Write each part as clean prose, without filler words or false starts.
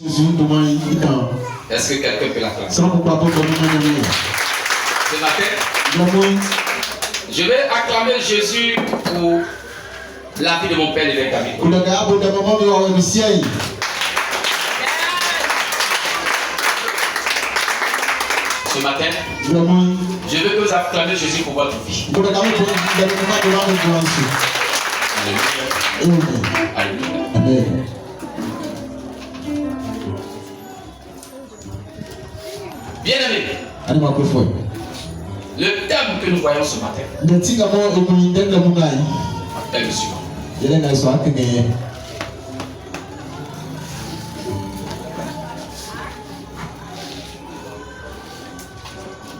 Est-ce que quelqu'un peut l'acclamer? Ce matin, je vais acclamer Jésus pour la vie de mon père et de Camille. Ce matin, je veux que vous acclamez Jésus pour votre vie. Alléluia. Alléluia. Amen. Bien-aimé, le thème que nous voyons ce matin est le suivant.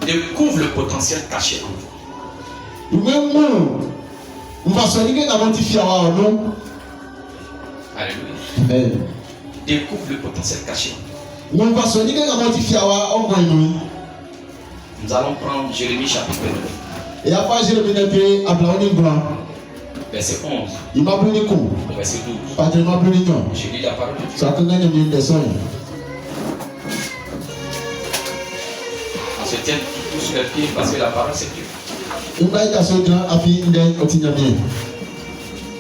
Découvre le potentiel caché en toi. Alléluia. Amen. Découvre le potentiel caché en toi. Nous allons prendre Jérémie chapitre 9. Verset 11. Verset 12. Je lis la parole de Dieu. On se tient tous sur les pieds parce que la parole c'est Dieu.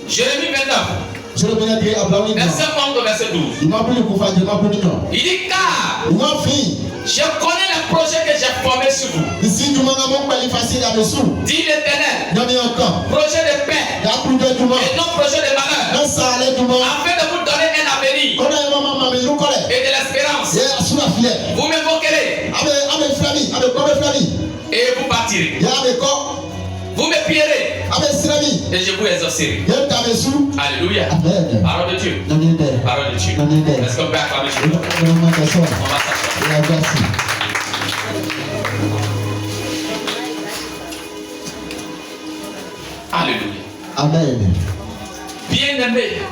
Jérémie 29. Verset 11 au verset 12. Il dit car je connais les projets que j'ai formés sur vous. Dit l'Éternel. Projet de paix et non projet de malheur. Afin de vous donner un avenir et de l'espérance. Vous m'invoquerez et vous partirez. Vous me prierez et je vous exaucerai. Alléluia. Parole de Dieu. Parole de Dieu. Est-ce qu'on peut acclamer Jésus? On va s'asseoir. Alléluia. Amen. Bien-aimé.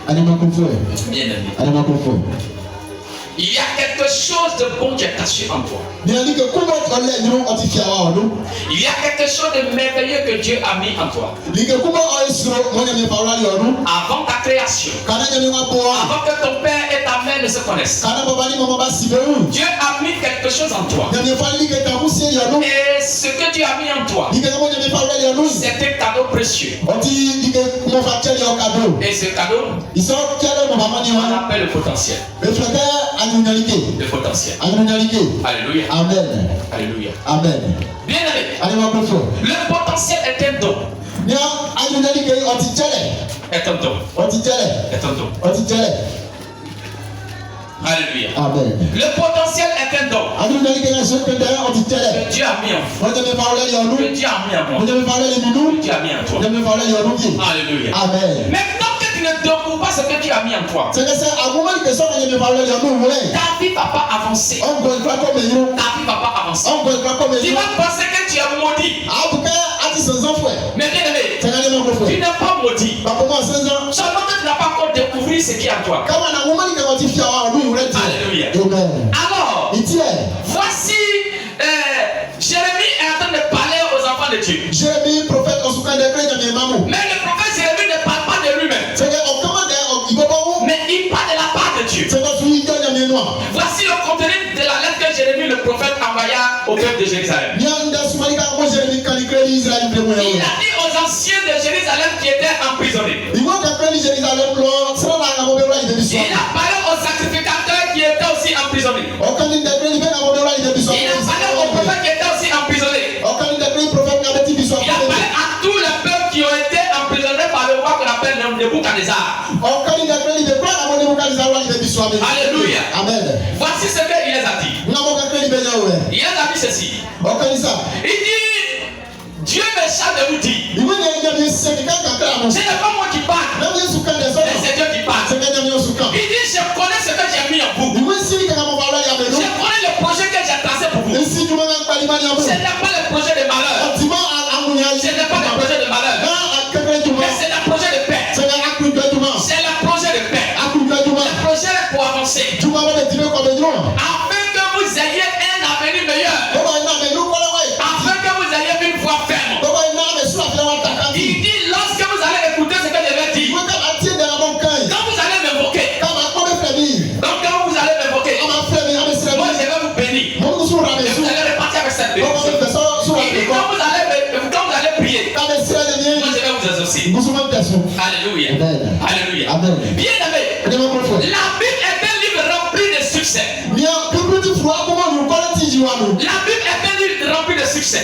Bien-aimé. Il y a quelque chose de bon qui est caché en toi. Il y a quelque chose de merveilleux que Dieu a mis en toi. Avant ta création, avant que ton père et ta mère ne se connaissent, Dieu a mis quelque chose en toi. Et ce que Dieu a mis en toi, c'est un cadeau précieux. Et ce cadeau, on appelle le potentiel. Le potentiel. Alléluia. Amen. Alléluia. Amen. Bien-aimé, le potentiel est un don. Est un don. Est un don. Alléluia. Amen. Le potentiel est un don. Que Dieu a mis en vous. Que Dieu a mis en moi. Que Dieu a mis en toi. Alléluia. Amen. Maintenant que tu ne découvres pas ce que Dieu a mis en toi, ta vie va pas avancer. Ta vie va pas avancer. Tu vas penser que tu es maudit. Mais bien aimé, tu n'es pas maudit. Seulement que tu n'as pas encore découvert ce qui est en toi. Alléluia. Alors, voici Jérémie est en train de parler aux enfants de Dieu. Mais le prophète Jérémie ne parle pas de lui-même. Mais il parle de la part de Dieu. Voici le contenu de la lettre que Jérémie le prophète envoya au peuple de Jérusalem. Il a dit aux anciens de Jérusalem qui étaient emprisonnés. Il a parlé aux sacrificateurs qui étaient aussi emprisonnés. Il a parlé aux prophètes qui étaient aussi emprisonnés. Il a parlé à tous les peuples qui ont été emprisonnés par le roi qu'on appelle Nebuchadnezzar. Alléluia. Amen. Voici ce qu'il les a dit. Il les a dit ceci. Il dit, Dieu me charge de vous dire. Ce n'est pas moi qui parle, mais c'est Dieu qui parle. Il dit, je connais ce que j'ai mis en vous. Je connais le projet que j'ai tracé pour vous. Ce n'est pas le projet de malheur. Ce n'est pas le projet de malheur. Mais c'est le projet de paix. C'est le projet de paix. Le projet pour avancer. Afin que vous ayez un avenir meilleur. Afin que vous ayez une voie ferme. Il dit, lorsque vous allez écouter ce que je vais dire, quand vous allez m'invoquer, donc quand vous allez m'invoquer, Alléluia. Alléluia. Bien aimé, la Bible est un livre rempli de succès. La Bible est un livre rempli de succès.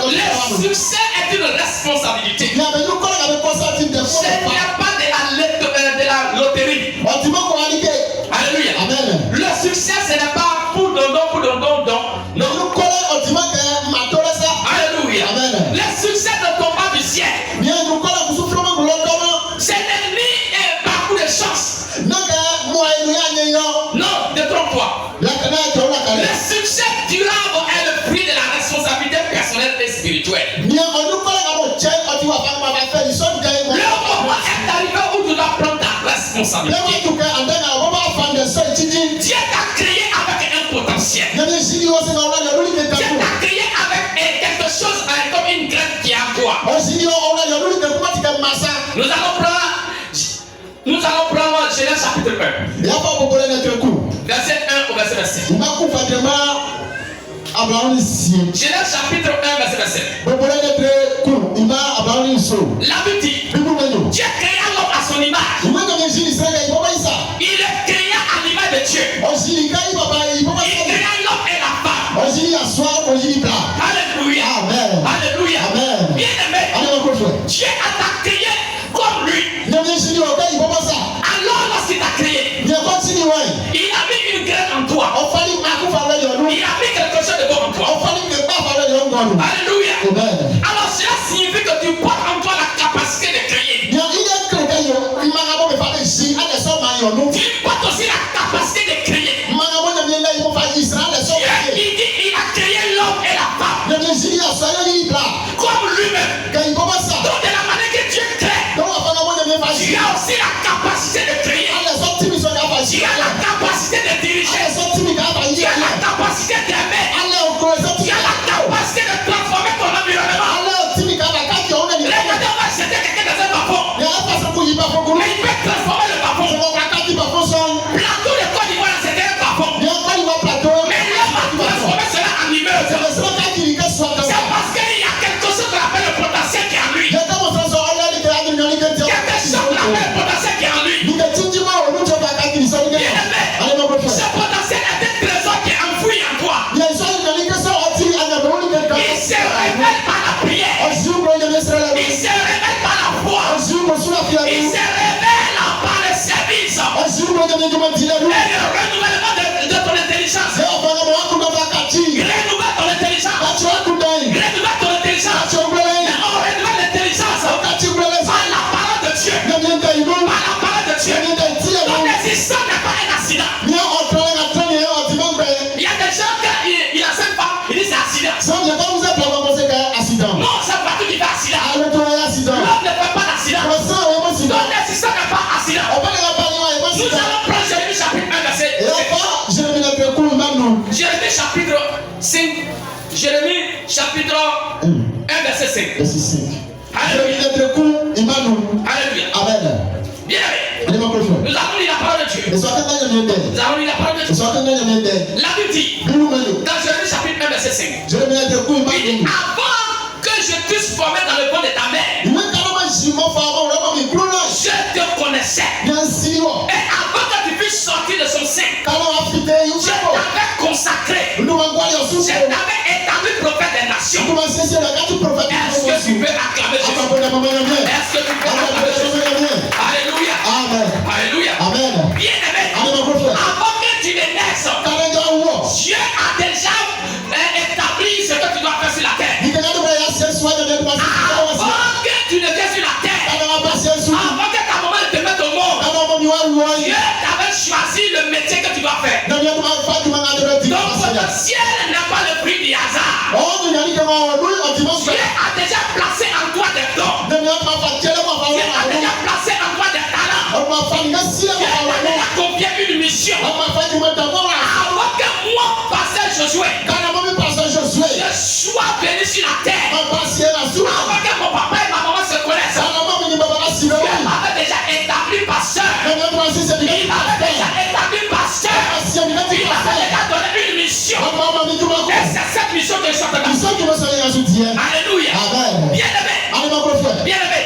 Le succès est une responsabilité. Ce n'est pas de la loterie. Alléluia. Le succès, ce n'est pas pour don. Non. Alléluia. Le succès ne tombe pas du ciel. Ce n'est ni un parcours de chance. Non, ne trompe-toi. Le succès durable est le fruit de la responsabilité personnelle et spirituelle. Le moment est arrivé où tu dois prendre ta responsabilité. Dieu t'a créé avec un potentiel. Dieu t'a créé avec quelque chose comme une graine qui est en toi. Nous allons prendre Genèse chapitre 1. Verset 1 au verset 27. Genèse chapitre 1 verset 27. La Bible dit, Dieu créa l'homme à son image. Il le créa à l'image de Dieu. Il créa l'homme et la femme. Alléluia. Alléluia. Bien aimé, Dieu a créé comme lui. Alors lorsqu'il t'a créé, il a mis une graine en toi. Il a mis quelque chose de bon en toi. Alléluia. Alors cela signifie que tu portes en toi la capacité de créer. Tu portes aussi la capacité de créer. Il a créé l'homme et la femme. Comme lui-même. Donc de la manière que Dieu crée, tu as aussi la capacité de créer. Tu as la capacité de diriger. Tu as la capacité d'aimer. Tu as la capacité de transformer ton environnement. Regardez, on va jeter quelqu'un dans un bafon. Mais il peut transformer le bafon. Plateau de Côte d'Ivoire, c'était un bafon. Mais l'homme va transformer cela en immeuble. C'est parce qu'il y a quelque chose qu'on appelle le potentiel qui est en lui. Quelque chose qu'on appelle le potentiel qui est en lui. Ce potentiel est un trésor qui est enfoui en toi. Il se révèle par la prière. Il se révèle par la foi. Il se révèle par le service. Et le renouvellement de ton intelligence. Renouvelle ton intelligence. Renouvelle ton intelligence. On renouvelle l'intelligence par la parole de Dieu. Par la parole de Dieu. Ton existence n'est pas un accident. Il y a des gens qui a cette femme, ils disent c'est accident. Non, c'est pas tout qui fait accident. L'homme ne fait pas d'accident. Ton existence n'est pas accident. Nous allons prendre Jérémie chapitre 1 verset 5. Jérémie chapitre 5. Jérémie chapitre 1 verset 5. Alléluia. Alléluia. Amen. Bien aimé. Nous allons lire la parole de Dieu. Nous allons lire la parole de Dieu. La Bible dit, dans Jérémie chapitre 1 verset 5, il dit, avant que je puisse former dans le ventre de ta mère, je te connaissais. Et avant que tu puisses sortir de son sein, je t'avais consacré. Je t'avais établi prophète des nations. Est-ce que tu peux acclamer Jésus? Est-ce que tu peux acclamer Jésus? Alléluia. Amen. Alléluia. Amen. Bien aimé, avant que tu ne naisses, Dieu a déjà établi ce que tu dois faire sur la terre. Avant que tu ne viens sur la terre, avant que ta maman ne te mette au monde, Dieu t'avait choisi le métier que tu dois faire. Ton potentiel n'est pas le fruit du hasard. Dieu a déjà placé en toi des dons. Dieu a déjà placé en toi des talents. Dieu t'a déjà confié une mission. Avant que moi, pasteur Josué, je sois venu sur la terre, avant que mon papa et ma maman se connaissent, Dieu m'avait déjà établi pasteur. Il m'avait déjà établi pasteur. Il m'avait déjà donné une mission. Et c'est cette mission que je suis en train de faire. Alléluia. Bien aimé. Bien aimé.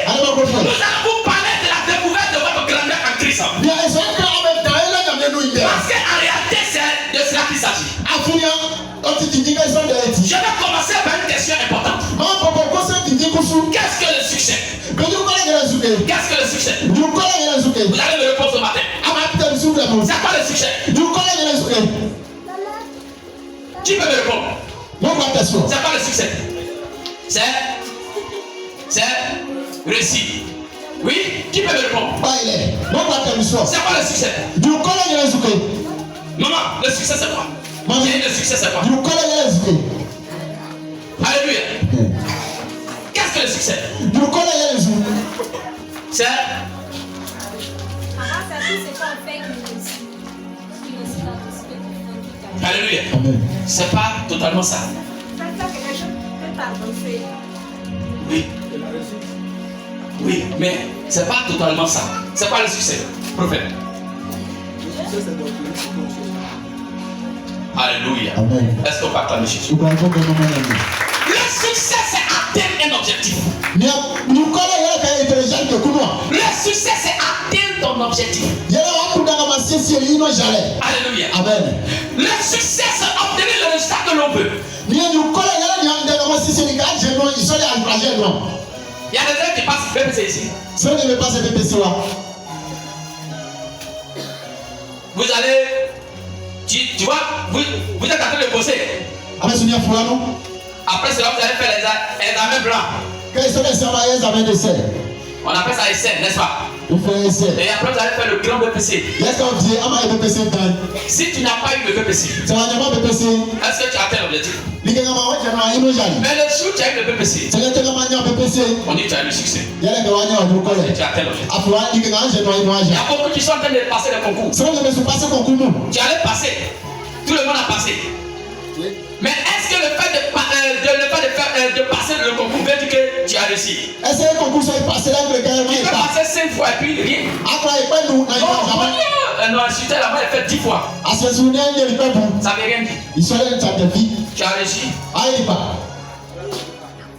succès? Qui peut me répondre? C'est pas le succès. C'est réussi. Oui? Qui peut me répondre? C'est pas le succès? Maman, le succès c'est quoi? Le succès c'est quoi? Alléluia. Qu'est-ce que le succès? C'est Alléluia. C'est pas totalement ça. Oui. Oui, mais c'est pas totalement ça. C'est pas le succès, prophète. Alléluia. Est-ce qu'on peut acclamer Jésus? Le succès, c'est atteindre un objectif. Le succès, c'est atteindre ton objectif. Alléluia. Amen. Le succès, c'est obtenir le résultat que l'on veut. Il y a des gens qui passent PPC ici. Vous allez, tu vois, vous êtes en train de bosser. Après cela, vous allez faire les examens blancs. On appelle ça essai, n'est-ce pas? Et après, vous allez faire le grand BPC. Si tu n'as pas eu le BPC, est-ce que tu as atteint l'objectif? Mais le jour où tu as eu le BPC, on dit que tu as eu le succès. Et tu as atteint l'objectif. Il y a beaucoup qui sont en train de passer le concours. Tu allais passer. Tout le monde a passé. Mais est-ce que le fait de passer le concours veut dire que tu as réussi? Est-ce que le concours soit passé là que le gars il peut passer 5 fois et puis rien? Non, ensuite là-bas il fait 10 fois. Ça veut rien dire. Tu as réussi?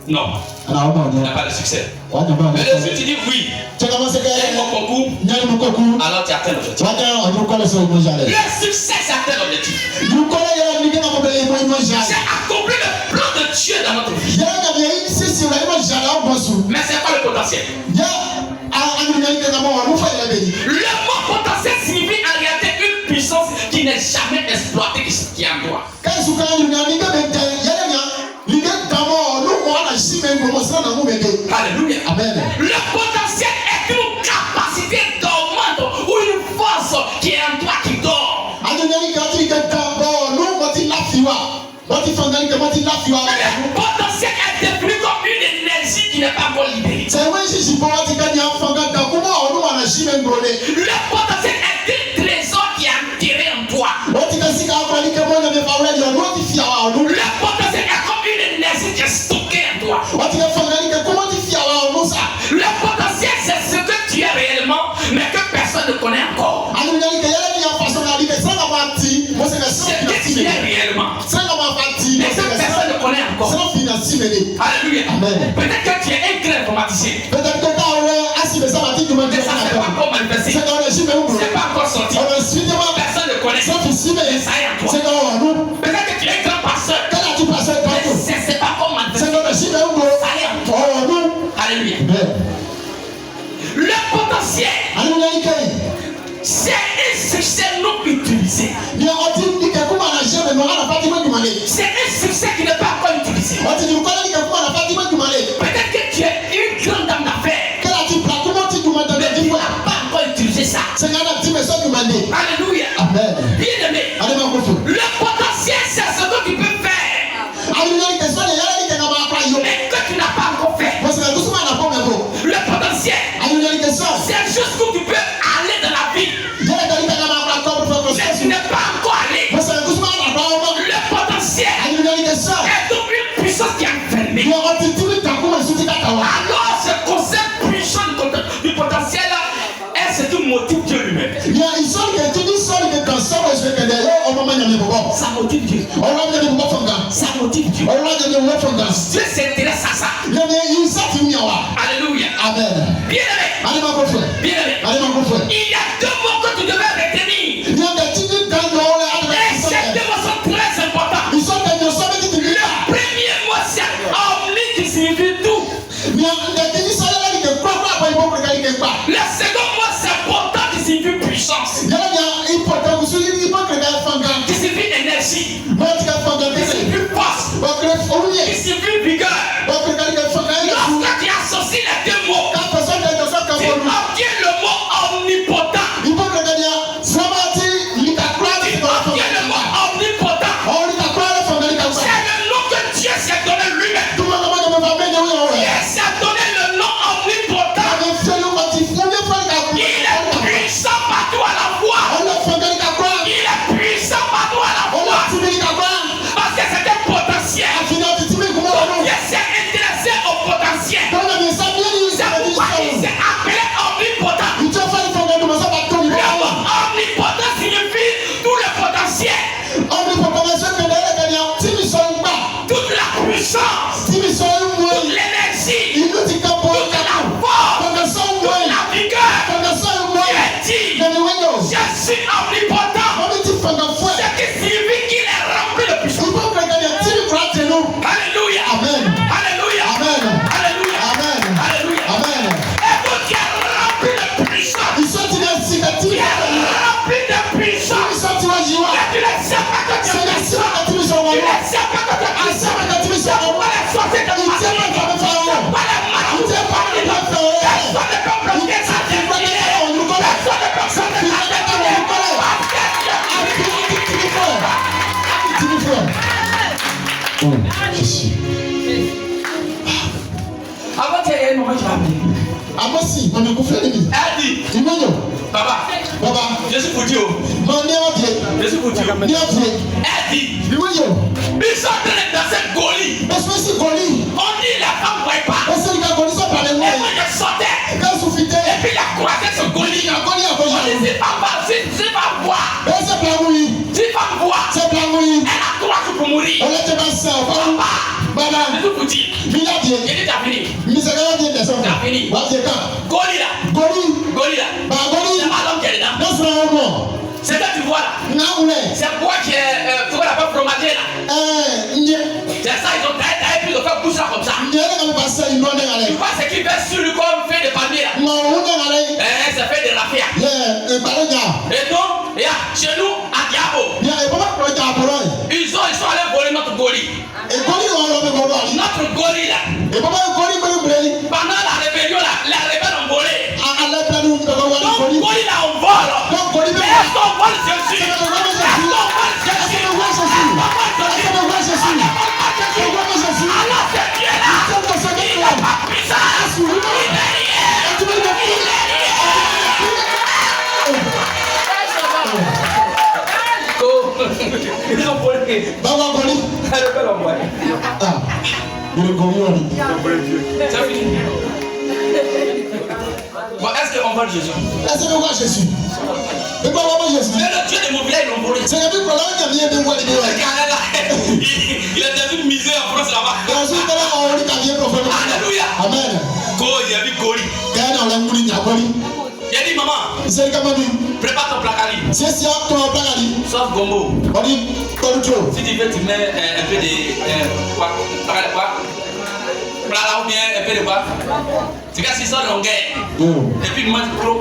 Non. Tu n'as pas de succès. Mais si tu dis oui, tu as commencé au concours, alors tu atteins l'objectif. Le succès, c'est atteindre l'objectif. C'est accomplir le plan de Dieu dans notre vie. Mais c'est pas le potentiel. Le mot potentiel signifie en réalité une puissance qui n'est jamais exploitée, qui est en toi. Alléluia. Amen. Le potentiel est une capacité dormante ou une force qui est en toi qui dort. Le potentiel est défini comme une énergie qui n'est pas encore libérée. Le potentiel est un trésor qui est enterré en toi. Le potentiel est comme une énergie qui est stockée en toi. Le potentiel, c'est ce que tu es réellement, mais que personne ne connaît encore. C'est ce que tu es réellement, mais que personne ne connaît encore. Alléluia. Peut-être que tu es un grand informaticien. Mais ça n'est pas encore manifesté. C'est pas encore sorti. Personne ne connaît. Mais ça est en toi. Peut-être que tu es un grand pasteur. Mais c'est pas encore manifesté. Ça est en toi. Alléluia. Le potentiel, c'est un succès non utilisé. C'est un succès qui n'est pas encore utilisé. Peut-être que tu es une grande dame d'affaires, mais tu n'as pas encore utilisé ça. Alléluia. Bien aimé, le potentiel, c'est ce que tu peux faire, mais que tu n'as pas encore fait. Le potentiel, c'est jusqu'où tu peux aller dans la vie, mais tu n'es pas encore allé. Le potentiel est donc une puissance qui est enfermée. Alors ce concept puissant du potentiel est ce qui motive Dieu lui-même. Ça motive Dieu. Ça motive Dieu. Dieu s'intéresse à ça. Alléluia. Amen. Bien aimé. Il y a deux mots que tu devais retenir. Et ces deux mots sont très importants. Le premier mot c'est omni qui signifie tout. Le second mot c'est pourtant qui signifie puissance. Baba, je suis pour Dieu. Je suis pour Dieu. Elle dit, ils sont en train de danser Goli. On dit la femme ne voit pas. Et moi je sortais. Et puis il a croisé ce Goli. On dit, c'est pas voir. C'est pas voir. Elle a croisé pour mourir. Baba, je suis pour dire. Il est fini. T'as fini. Goli là. C'est pas l'homme qui est dedans. C'est ça que tu vois là. C'est quoi qui est. Tu vois la pâte fromagée là. C'est ça, ils ont taillé puis ils ont fait bouche là comme ça. Tu vois ce qui fait sur le corps fait des palmiers là. Ça fait des raffias. Et donc, chez nous, à Diabo, ils sont allés voler notre Goli. Notre Goli là. Pendant la rébellion là, les rebelles ont volé. Donc Goli là on vole. Mais est-ce qu'on vole Jésus? Alors c'est Dieu là. Il n'a pas puissance. Il est ils ont volé. C'est fini. Bon, est-ce qu'on vole Jésus? Est-ce qu'on voit Jésus? Mais quoi, on voit Jésus? Mais le Dieu de mon village, ils l'ont volé. C'est le but pour l'homme qui a bien de voir les deux. Il a déjà vu misère en France là-bas. Alléluia. Amen. Il a vu Goli. Il a dit maman, prépare ton placali. Sauf gombo. Si tu veux, tu mets un peu de quoi? Ou bien un peu de quoi? C'est qu'à 600 longueur. Et puis mange pro.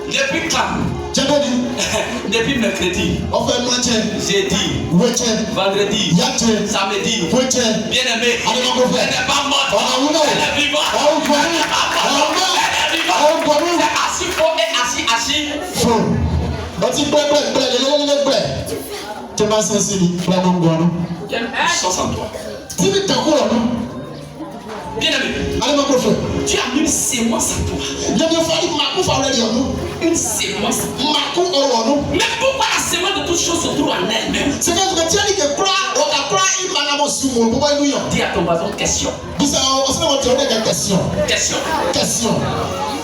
Depuis quand? Depuis mercredi, jeudi, vendredi, samedi, bien aimé, elle n'est pas morte, elle est vivante, elle est vivante. C'est assis faux et assis. Tu vas s'insérer, tu vas m'envoyer. Il y a une puissance en toi. Bien aimé, tu as une sémence en toi. Une sémence. Mais pourquoi la sémence de toutes choses se trouve en elle-même? C'est que tu as dit que dis à ton voisin question.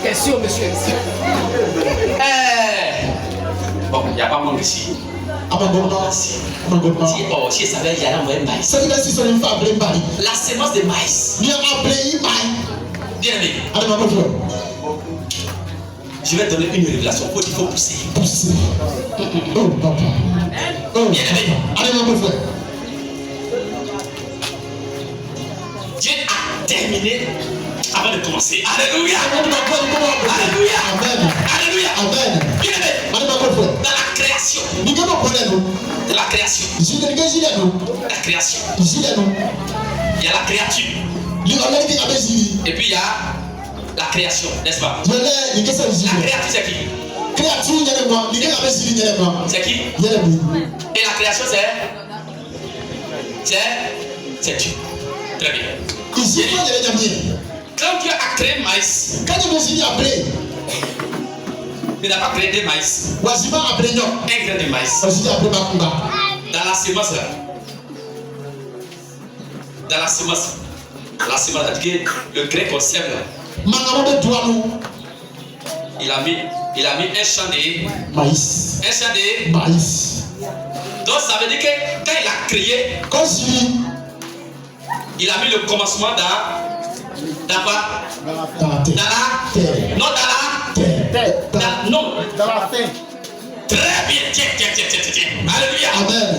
Question, monsieur. Bon, il n'y a pas monde ici. Si ça savait, il y a envoyé maïs. La sémence de maïs. Bien aimé. Je vais te donner une révélation. Il faut pousser. Bien aimé. Dieu a terminé avant de commencer. Alléluia. Alléluia. Alléluia. Bien aimé. Dans la création. De la création. La création. Il y a la créature. Et puis il y a la création, n'est-ce pas? La créature c'est qui? C'est qui? Et la création c'est Dieu. Très bien. Quand Dieu a créé le maïs, il n'a pas créé des maïs. Un grain de maïs. Dans la sémence là. La sémence, le grain qu'on sème là. Il a mis un champ de maïs. Un champ de maïs. Donc ça veut dire que quand il a créé, il a mis le commencement dans quoi? Dans la terre. Non, dans la terre. Très bien. Tiens. Alléluia. Amen.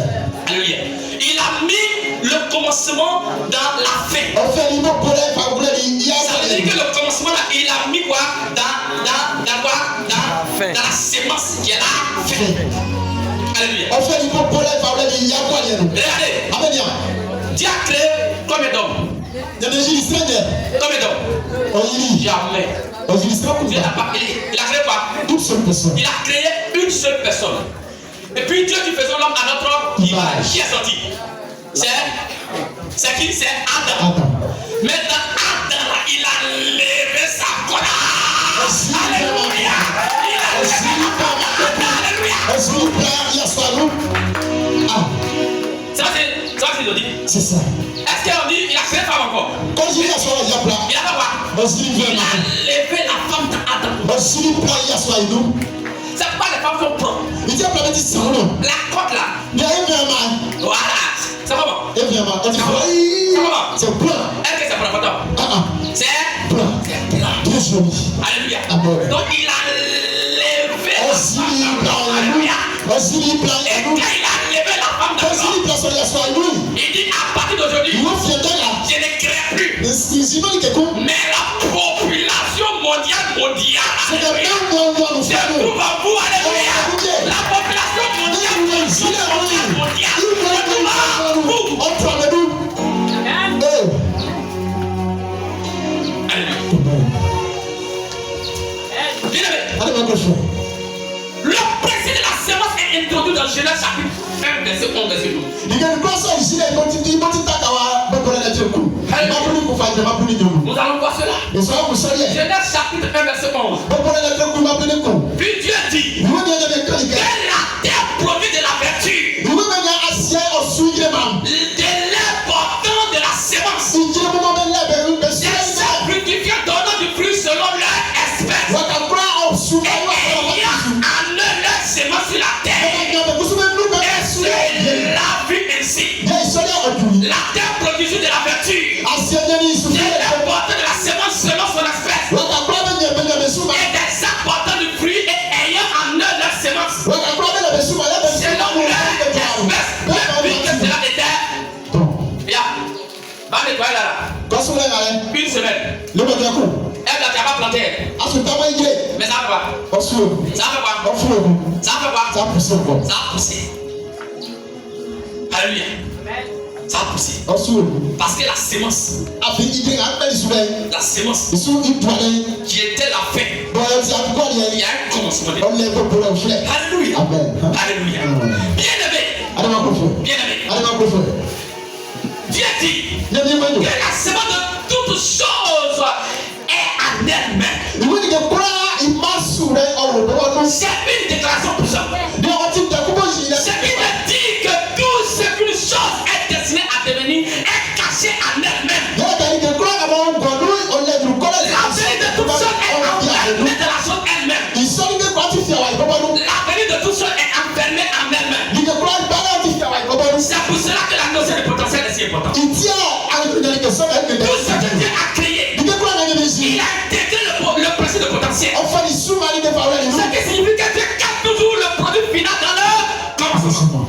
Alléluia. Il a mis le commencement dans la fin. Ça veut dire que le commencement là, il a mis quoi? Dans quoi? dans la sémence qui est là. Alléluia. Regardez. Dieu a créé combien d'hommes? Combien d'hommes? Jamais. Dieu n'a pas, il a créé quoi? Une seule personne. Il a créé une seule personne. Et puis Dieu qui faisait l'homme à notre image. Qui est sorti? C'est qui? C'est Adam. Maintenant Adam, il a levé sa colère. Alléluia. C'est ça qu'ils ont dit. C'est ça. Est-ce qu'on dit il a créé femme encore? Quand il a fait Il a fait quoi? Il a levé la femme d'Adam. C'est pas les femmes qui ont propre. La côte là. Voilà. C'est comment? C'est comment? C'est blanc. Est-ce que c'est pour la photo? C'est blanc. C'est blanc. Très joli. Alléluia. Amen. Donc il a levé la femme d'Adam. Alléluia. Et quand il a levé la femme d'Adam, il dit à partir d'aujourd'hui, je ne crée plus. Mais la population mondiale, c'est tout à vous, alléluia. La population mondiale, le principe de la sémence est introduit dans Genèse chapitre 1, verset 11, verset 12. Nous allons voir cela. Genèse chapitre 1, verset 11. Puis Dieu dit que la terre produit de la vertu, de l'important de la sémence, des arbres fructifiants donnant du fruit selon leur espèce. Et il y a en eux leur sémence sur la terre. Et c'est la vie ainsi. La terre produit de la vertu, de l'important de la sémence selon son espèce. Et des arbres portant du fruit et ayant en eux leur sémence selon leur espèce. Le but que cela était. Bien. Va nettoyer là. Une semaine. Elle n'a pas planté. Mais ça va quoi? Ça va quoi? Ça va quoi? Ça a poussé. Alléluia. Ça a poussé. Parce que la sémence qui était la fin, il y a un commencement. Alléluia. Alléluia. Bien-aimé. Dieu dit que la sémence de toutes choses est en elle-même. C'est une déclaration puissante. C'est une dit que tout ce qu'une chose est destinée à devenir est caché en elle-même. La vérité de toute chose est enfermée de la chose elle-même. La vérité de toute chose est enfermée en elle-même. C'est pour cela que la notion de potentiel est si importante. Tout ce que Dieu a créé, il a intégré le principe de potentiel. Ce qui signifie que Dieu cache toujours le produit final dans le commencement.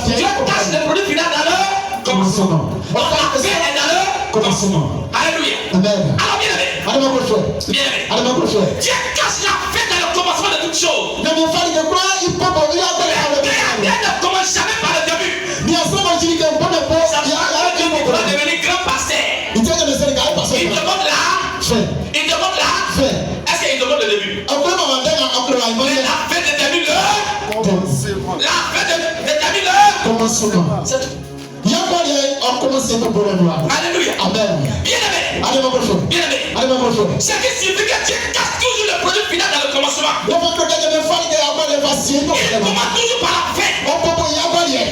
Dieu cache le produit final dans le commencement. La fin est dans le commencement. Alléluia. Alors bien aimé, Dieu cache la fin dans le commencement de toutes choses. Le créateur ne commence jamais par le début. Ça va devenir grand pasteur. Il demande là. Est-ce qu'il demande le début? Mais la fin détermine le. La fin détermine le. Commencement. C'est tout. Alléluia. Amen. Bien-aimé. Ce qui signifie que Dieu cache toujours le produit final dans le commencement. Il commence toujours par la fin.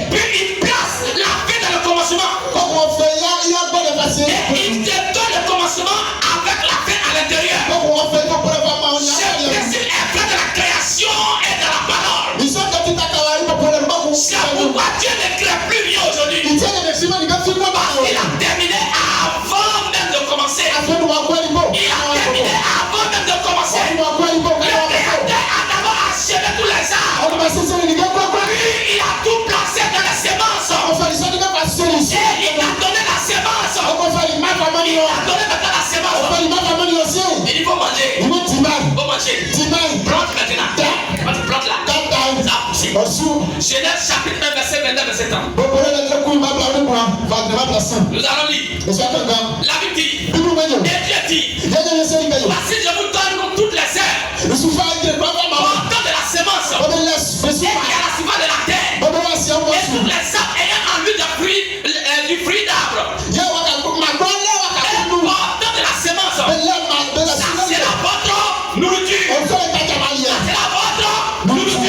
Puis il place la fin dans le commencement. Et il te donne le commencement avec la fin à l'intérieur. Ce principe est fait de la création et de la parole. C'est pourquoi Dieu ne crée plus rien aujourd'hui. Il a terminé avant même de commencer. Il a terminé avant même de commencer. Genèse chapitre 1, verset 22, verset 30. Nous allons lire. La Bible dit, et Dieu dit, voici je vous donne toutes les herbes, portant de la semence, et qui a la suivante de la terre, et toutes les arbres ayant en lui du fruit d'arbre, et portant de la semence. Ça c'est la votre nourriture. Ça c'est la votre nourriture.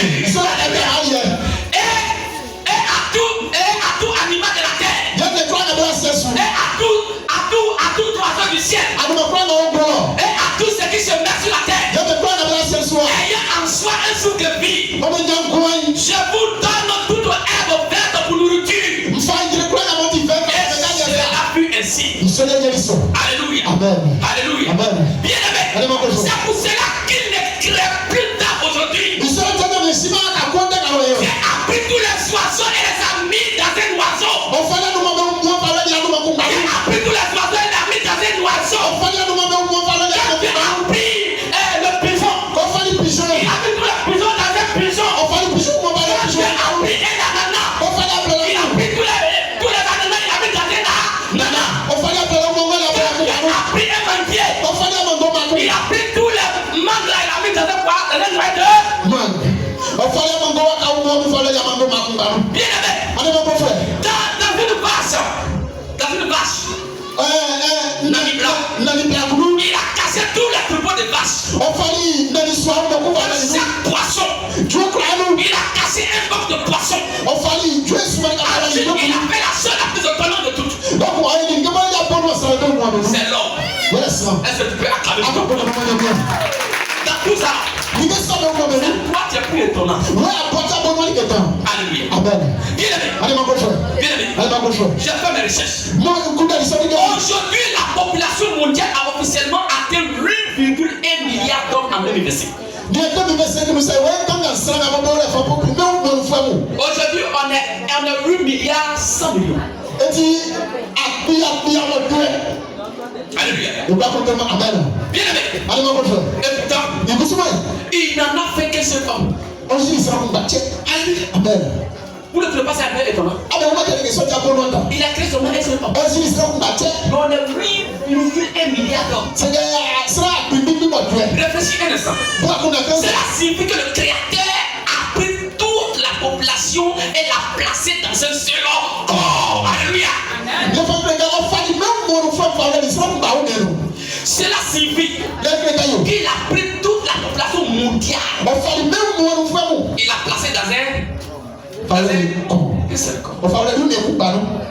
Et à tout animal de la terre, et à tout oiseau du ciel, et à tout ce qui se met sur la terre, ayant en soi un souffle de vie, je vous donne toute herbe verte pour nourriture. Et cela fut ainsi. Alléluia. Amen. Alléluia. Amen. Bien aimé, c'est pour cela qu'il ne crée plus tard aujourd'hui. J'ai appris tous les oiseaux et les a mis dans un oiseau. J'ai appris tous les oiseaux et les a mis dans un oiseau. J'ai appris le pigeon. Il a mis tous les pigeons dans un pigeon. J'ai appris un ananas. Il a pris tous les ananas, il a mis dans un ananas. J'ai appris un manguier. Il a pris tous les mangues là, il a mis dans un poids, dans un noyau de mangue. Bien aimé, dans une vache, il a cassé tous les troupeaux de vaches. Chaque poisson, il a cassé un boc de poisson. Il a fait la seule la plus autonome de toutes. C'est l'homme. Est-ce que tu peux acclamer ton nom? Dans tout ça, c'est toi qui es plus étonnant. Alléluia. Amen. Bien aimé, j'ai fait mes recherches. Aujourd'hui, la population mondiale a officiellement atteint 8,1 milliards d'hommes en 2025. Aujourd'hui, on est 8 milliards 100 millions. Alléluia. Bien aimé. Et pourtant, il n'en a fait qu'un seul homme. Alléluia. Vous ne trouvez pas ça un peu étonnant? Il a créé seulement un seul homme. Mais on est 8,1 milliards d'hommes. Réfléchis un instant. Cela signifie que le Créateur a pris toute la population et l'a placée dans un seul corps. Alléluia. Cela signifie qu'il a pris toute la population mondiale. Il l'a placée dans un seul corps.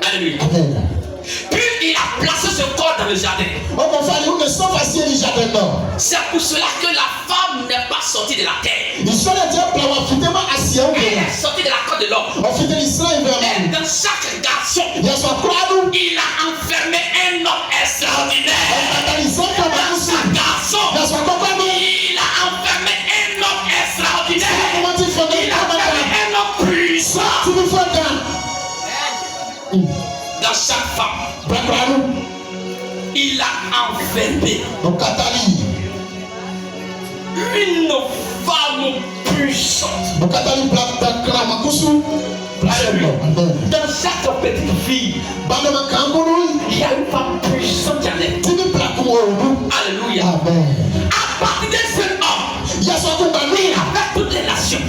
Alléluia. Puis il a placé ce corps dans le jardin. C'est pour cela que la femme n'est pas sortie de la terre. Elle est sortie de la côte de l'homme. Et dans chaque garçon, il a enfermé un homme extraordinaire. Dans chaque garçon, il a enfermé un homme extraordinaire. Il a enfermé un homme puissant. Dans chaque femme, il a enfermé une femme puissante. Dans chaque petite fille, il y a une femme puissante qui en est. Alléluia. À partir de ce homme, il a fait toutes les nations.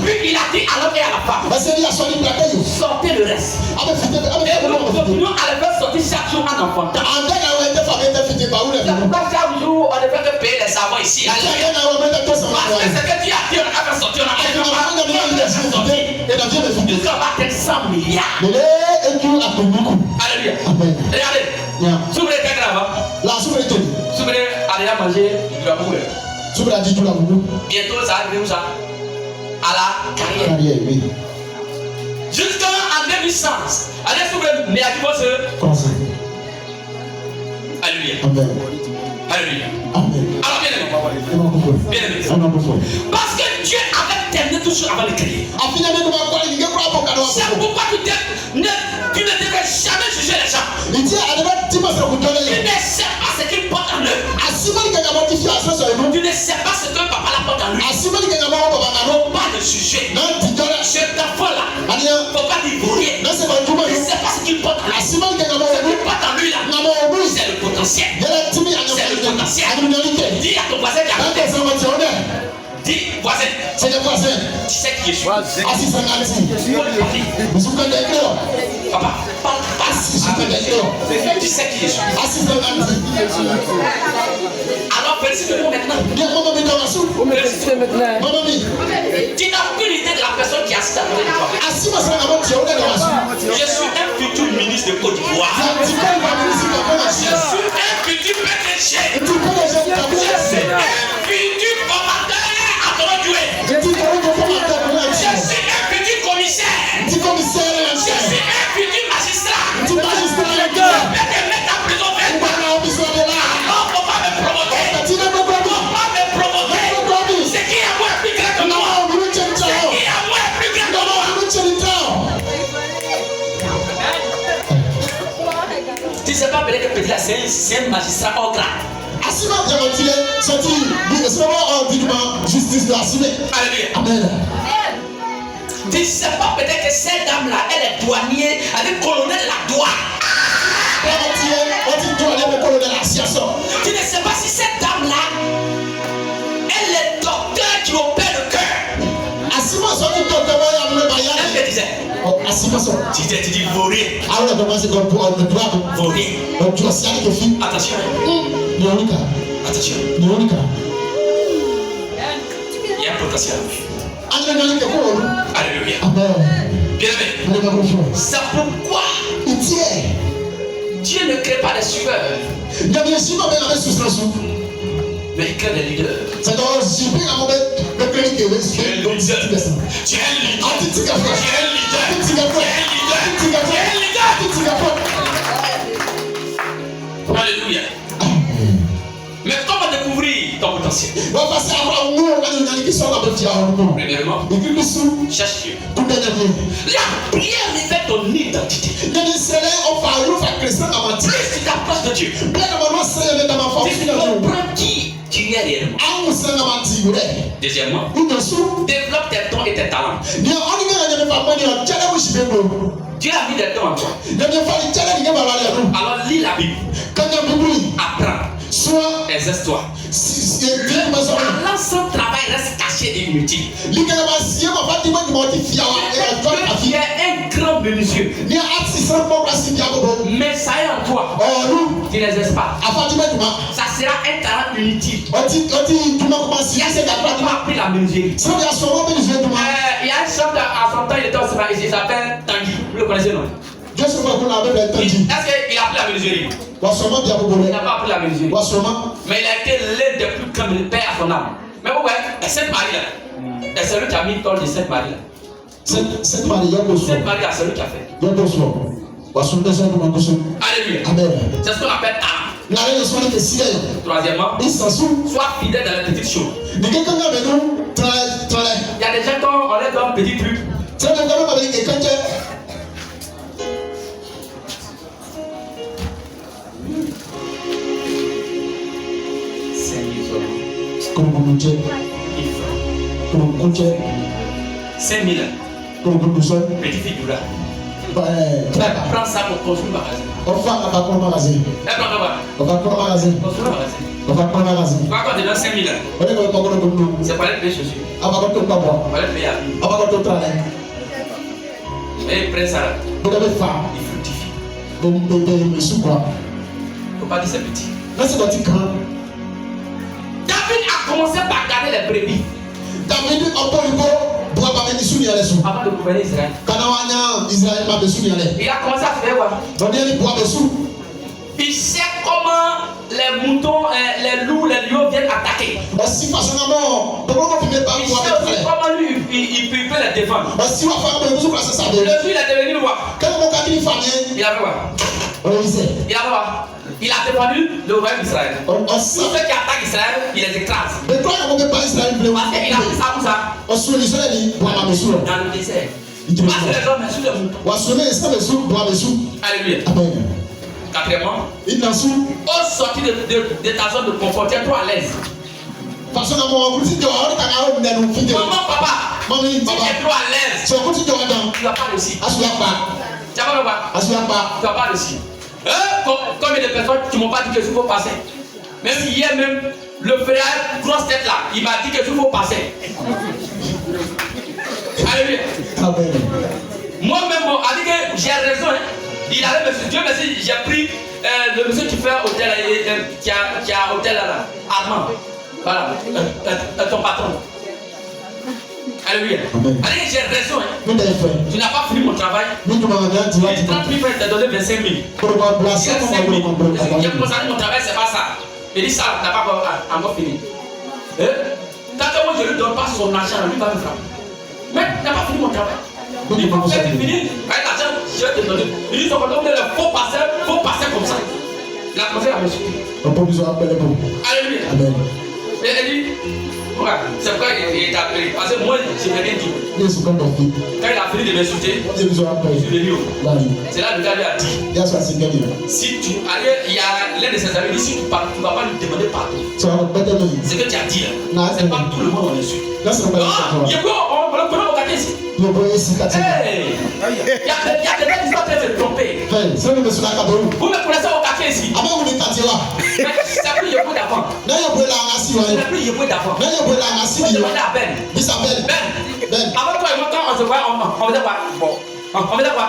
Puis il a dit à l'homme et à la femme, sortez le reste. Et nous continuons à le faire sortir chaque jour en enfantant. Chaque jour, on ne fait que payer les savants ici. Parce que ce que Dieu a dit, on a fait sortir. On a fait sortir. Jusqu'à battre 100 milliards. Alléluia. Regardez. S'ouvrez les grave. S'ouvrez, allez à manger du amour. Bientôt, ça arrive où ça? À la carrière. Jusqu'en 2100. Allez, s'ouvrez, mais à qui vous Alléluia. Alléluia. Alors, bien aimé. Parce que Dieu avait terminé tout ça avant de créer. C'est pourquoi tu ne devrais jamais juger les gens. Tu ne sais pas ce qu'ils portent en eux. Tu ne sais pas ce que papa la porte en lui. Faut pas le juger. Je Dis voisin. C'est des voisins. Tu sais qui je suis. Assis sur l'anti. Vous souvenez de papa. Assis sur l'anti. Tu sais qui je suis. Assis sur l'anti. Alors félicite-moi maintenant. Bien, maman, mais dans la soupe. Maman, tu n'as aucune idée de la personne qui est assise à côté de toi. Assis sur l'anti. Je suis un futur ministre de Côte d'Ivoire. Je suis un futur PDG. Je suis un futur formateur à Toronto. Je suis un futur commissaire. Je suis un futur magistrat. Je vais te mettre en prison 20 ans. Non, faut pas me provoquer. Faut pas me provoquer. C'est qui est moins plus grand que moi. C'est qui est moins plus grand que moi. Tu sais pas peut-être que petit là c'est un magistrat hors grade. Asima Diamantile, sorti, c'est vraiment dignement justice de Asime. Alléluia. Amen. Tu sais pas peut-être que cette dame là, elle est douanier, elle est colonel de la douane. Tu ne sais pas si cette dame là, elle est docteur qui opère le cœur. Asima sorti docteur elle te disait. Asima sorti. Tu dis vaurien. Ah oui, comment c'est comme pour le droit. Vaurien. Donc tu vas s'y aller que fille. Attention. Léonica. Attention. Léonica. Il y a un potentiel. Alléluia. Bien aimé. C'est pourquoi Dieu ne crée pas des suiveurs. Mais il crée des leaders. Tu es un leader. Alléluia. Mais comment découvrir ton potentiel? Premièrement, cherche Dieu. La prière révèle ton identité. Plus tu t'approches de Dieu, tu comprends qui tu es réellement. Deuxièmement, développe tes dons et tes talents. Dieu a mis des dons en toi. Alors lis la Bible. Apprends. Exerce-toi. L'ensemble travail reste caché et inutile. Tu es un grand menuisier. Mais ça est en toi. Tu n'exerces pas. Ça sera un talent inutile. Il y a cet qui m'a appris la menuiserie. Il y a un chanteur à son temps, il était au Sénégal, il s'appelle Tanguy. Vous le connaissez, non? Est-ce qu'il a appris la menuiserie? Il n'a pas appris la menuiserie. Mais il a été l'un des plus grands pères à son âme. Mais ouais, Sainte Marie là. Et c'est lui qui a mis le temps de Sainte Marie là. Sainte Marie là, c'est lui qui a fait. Alléluia. C'est ce qu'on appelle âme. Troisièmement, sois fidèle dans les petites choses. Il y a des gens quand on les donne petit truc. C'est 5 000. Petit figura. Prends ça pour construire un magasin. On va construire un magasin. Tu vas quoi dedans 5 000? C'est pas les payer chaussures. On va les payer à vie. Et prends ça là. Il fructifie. Faut pas dire c'est petit. David a commencé par garder les brebis. Avant de gouverner Israël. Il a commencé à faire quoi? Il sait comment les moutons, les loups, les lions viennent attaquer. Il sait comment lui, il peut les défendre. Le fils est devenu roi. Il a fait quoi? Il a défendu le royaume d'Israël. Tous ceux qui attaquent Israël, il les écrase. Parce qu'il a fait ça pour ça. Dans le désert. Parce que les hommes sous le mouton. Alléluia. Quatrièmement, au sortir de ta zone de confort, tiens-toi à l'aise. Maman, papa, si tu es trop à l'aise, tu ne vas pas réussir. Tu vas pas réussir. Combien de personnes qui ne m'ont pas dit que je peux passer? Même hier même, Le frère, grosse tête là, il m'a dit que je faut passer. Alléluia. Moi-même, bon, a dit que j'ai raison. Hein. Il allait me Dieu merci, j'ai pris le monsieur qui fait hôtel, qui a hôtel là, Armand. Voilà, ton patron. Alléluia. A dit que j'ai raison. Hein. Tu n'as pas fini mon travail. 30 000 francs, t'as donné 25 000. 25 000. J'ai concentré mon travail, c'est pas ça. Il dit ça, t'as pas encore fini. Tant que moi je ne lui donne pas son argent, lui va me frapper. Mais t'as pas fini mon travail. Il faut faire fini. Avec l'argent, je vais te donner. Il dit, le faux passer comme ça. Il a commencé à me suivre. Alléluia. Amen. Et elle dit, ouais, c'est pourquoi il est appelé. Parce que moi, je n'ai rien dit. Quand il a fini de m'insulter, je suis venu. C'est là que le gars lui a dit, si tu allais, il y a l'un de ses amis, si tu ne vas pas lui demander pardon. C'est ce que tu as dit là. C'est pas tout le monde on insulte. Il y a quoi? On le connaît au quartier ici. Il y a quelqu'un qui va se tromper. Vous me connaissez au quartier ici. C'est plus Yébo d'avant. C'est plus Yébo d'avant. Vous demandez à Ben. Ben. Avant toi et moi, quand on se voit, on faisait quoi? On faisait quoi?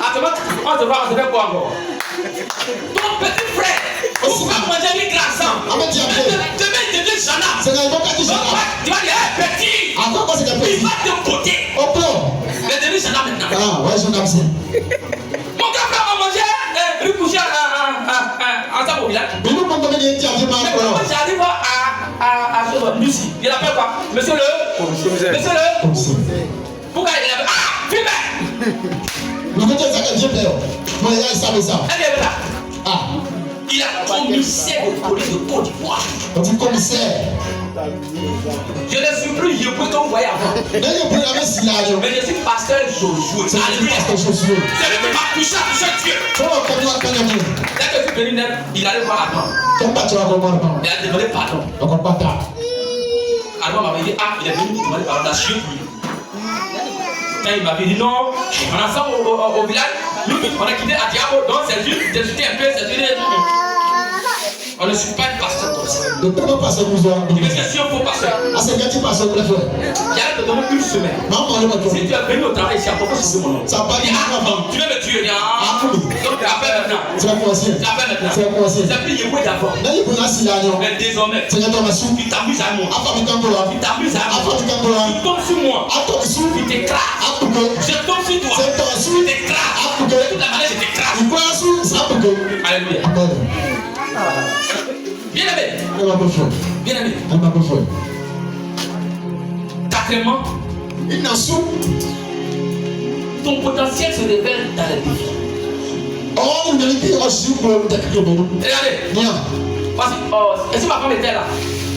On se voit, on se fait quoi encore? Ton petit frère, vous va manger les glaçons. Demain, il devient Jana. Tu vas dire, petit. Il va te botter. Il est devenu Jana maintenant. Mon grand frère va manger, lui coucher ensemble au village. Mais comment j'arrive à ce Lucie, il appelle quoi? Monsieur le. Pourquoi il appelle? Ah, fumer. Il a commissaire au police de Côte d'Ivoire. Je ne suis plus Yébo comme vous voyez avant. Mais je suis pasteur Josué. C'est lui qui m'a poussé à toucher Dieu. Dès que je suis venu neuf, il allait voir Armand. Il a demandé pardon. Armand m'avait dit, ah, il est venu demander pardon, la chute. Quand il m'avait dit non, on a ça au village, nous on a quitté à Diabo, donc c'est juste, j'ai jeté un peu, c'est juste. On ne suit pas une pasteur comme ça. Il me dit si on faut pasteur. J'allais te donner une semaine. Si tu es venu au travail ici, à propos de mon nom. Tu veux me tuer, donc tu appelles maintenant. C'est plus Yébo d'avant. Mais désormais, tu t'amuses à moi. Tu t'amuses à moi. Tu tombes sur moi. Tu t'écrases. Je tombe sur toi. Tu t'écrases. De toute la manière, je t'écrase. Alléluia. Bien aimé. Quatrièmement, ton potentiel se révèle dans les défis. Regardez. Est-ce que ma femme était là?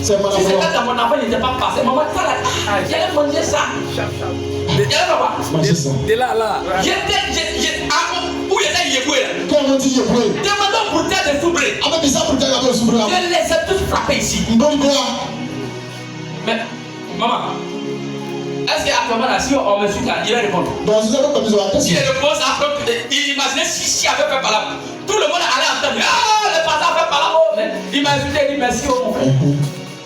Si c'était dans mon enfant, il n'était pas passé. Maman, ça là, j'allais manger ça. T'es là. Où était Yébo là? Demandons pour terre de Soubré. Je les ai tous frappés ici. Mais, maman, est-ce qu'actuellement là, si on me suit là, il va répondre? Si il répond, il imaginait si avait fait par là. Tout le monde allait entendre. Ah, le pasteur fait par là. Il m'a insulté, il dit merci mon frère.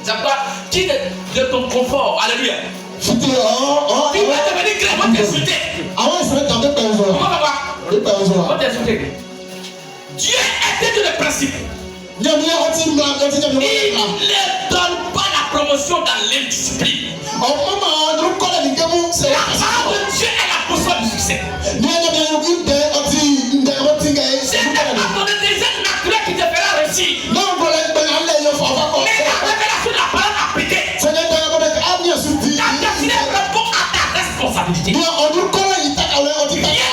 C'est pourquoi, quitte de ton confort. Alléluia. Tu vas devenir grand, on va t'insulter. On t'insulter. Dieu était tout le principe. Il ne donne pas la promotion dans l'indiscipline. La parole de Dieu est la boussole du succès. C'est des jeunes naturels qui te fera réussir. Mais la révélation de la parole appliquée. Ta destinée répond à ta responsabilité. Bien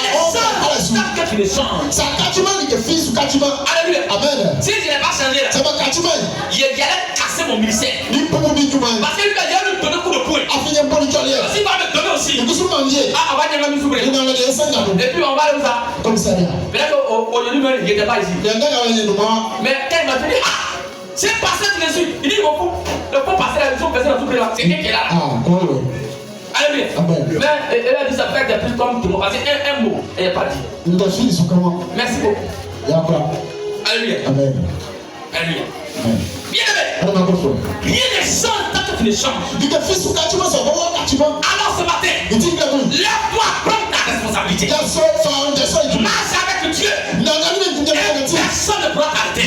les gens savent que tu les changes. Alléluia. Amen. Si je n'ai pas changé là, il allait casser mon ministère. Parce que lui, il allait me donner un coup de poing. Aussi, il va me donner aussi. Ah, on va dire même s'ouvrir. Et puis on va aller où ça? Peut-être qu'aujourd'hui même, il n'était pas ici. Mais quand il m'a dit, ah, c'est passé dessus. Il dit, le faux passé là, ils sont passés dans tout le là. C'est qui est là? Alléluia. Mais elle a dit ça fait des plus comme tout le monde. Parce qu'un mot, elle n'est pas dit. Merci beaucoup. Alléluia. Amen. Alléluia. Amen. Bien aimé. Rien ne change tant que tu ne changes. Alors ce matin, lève-toi, prends ta responsabilité. Marche avec Dieu. Personne ne pourra t'arrêter.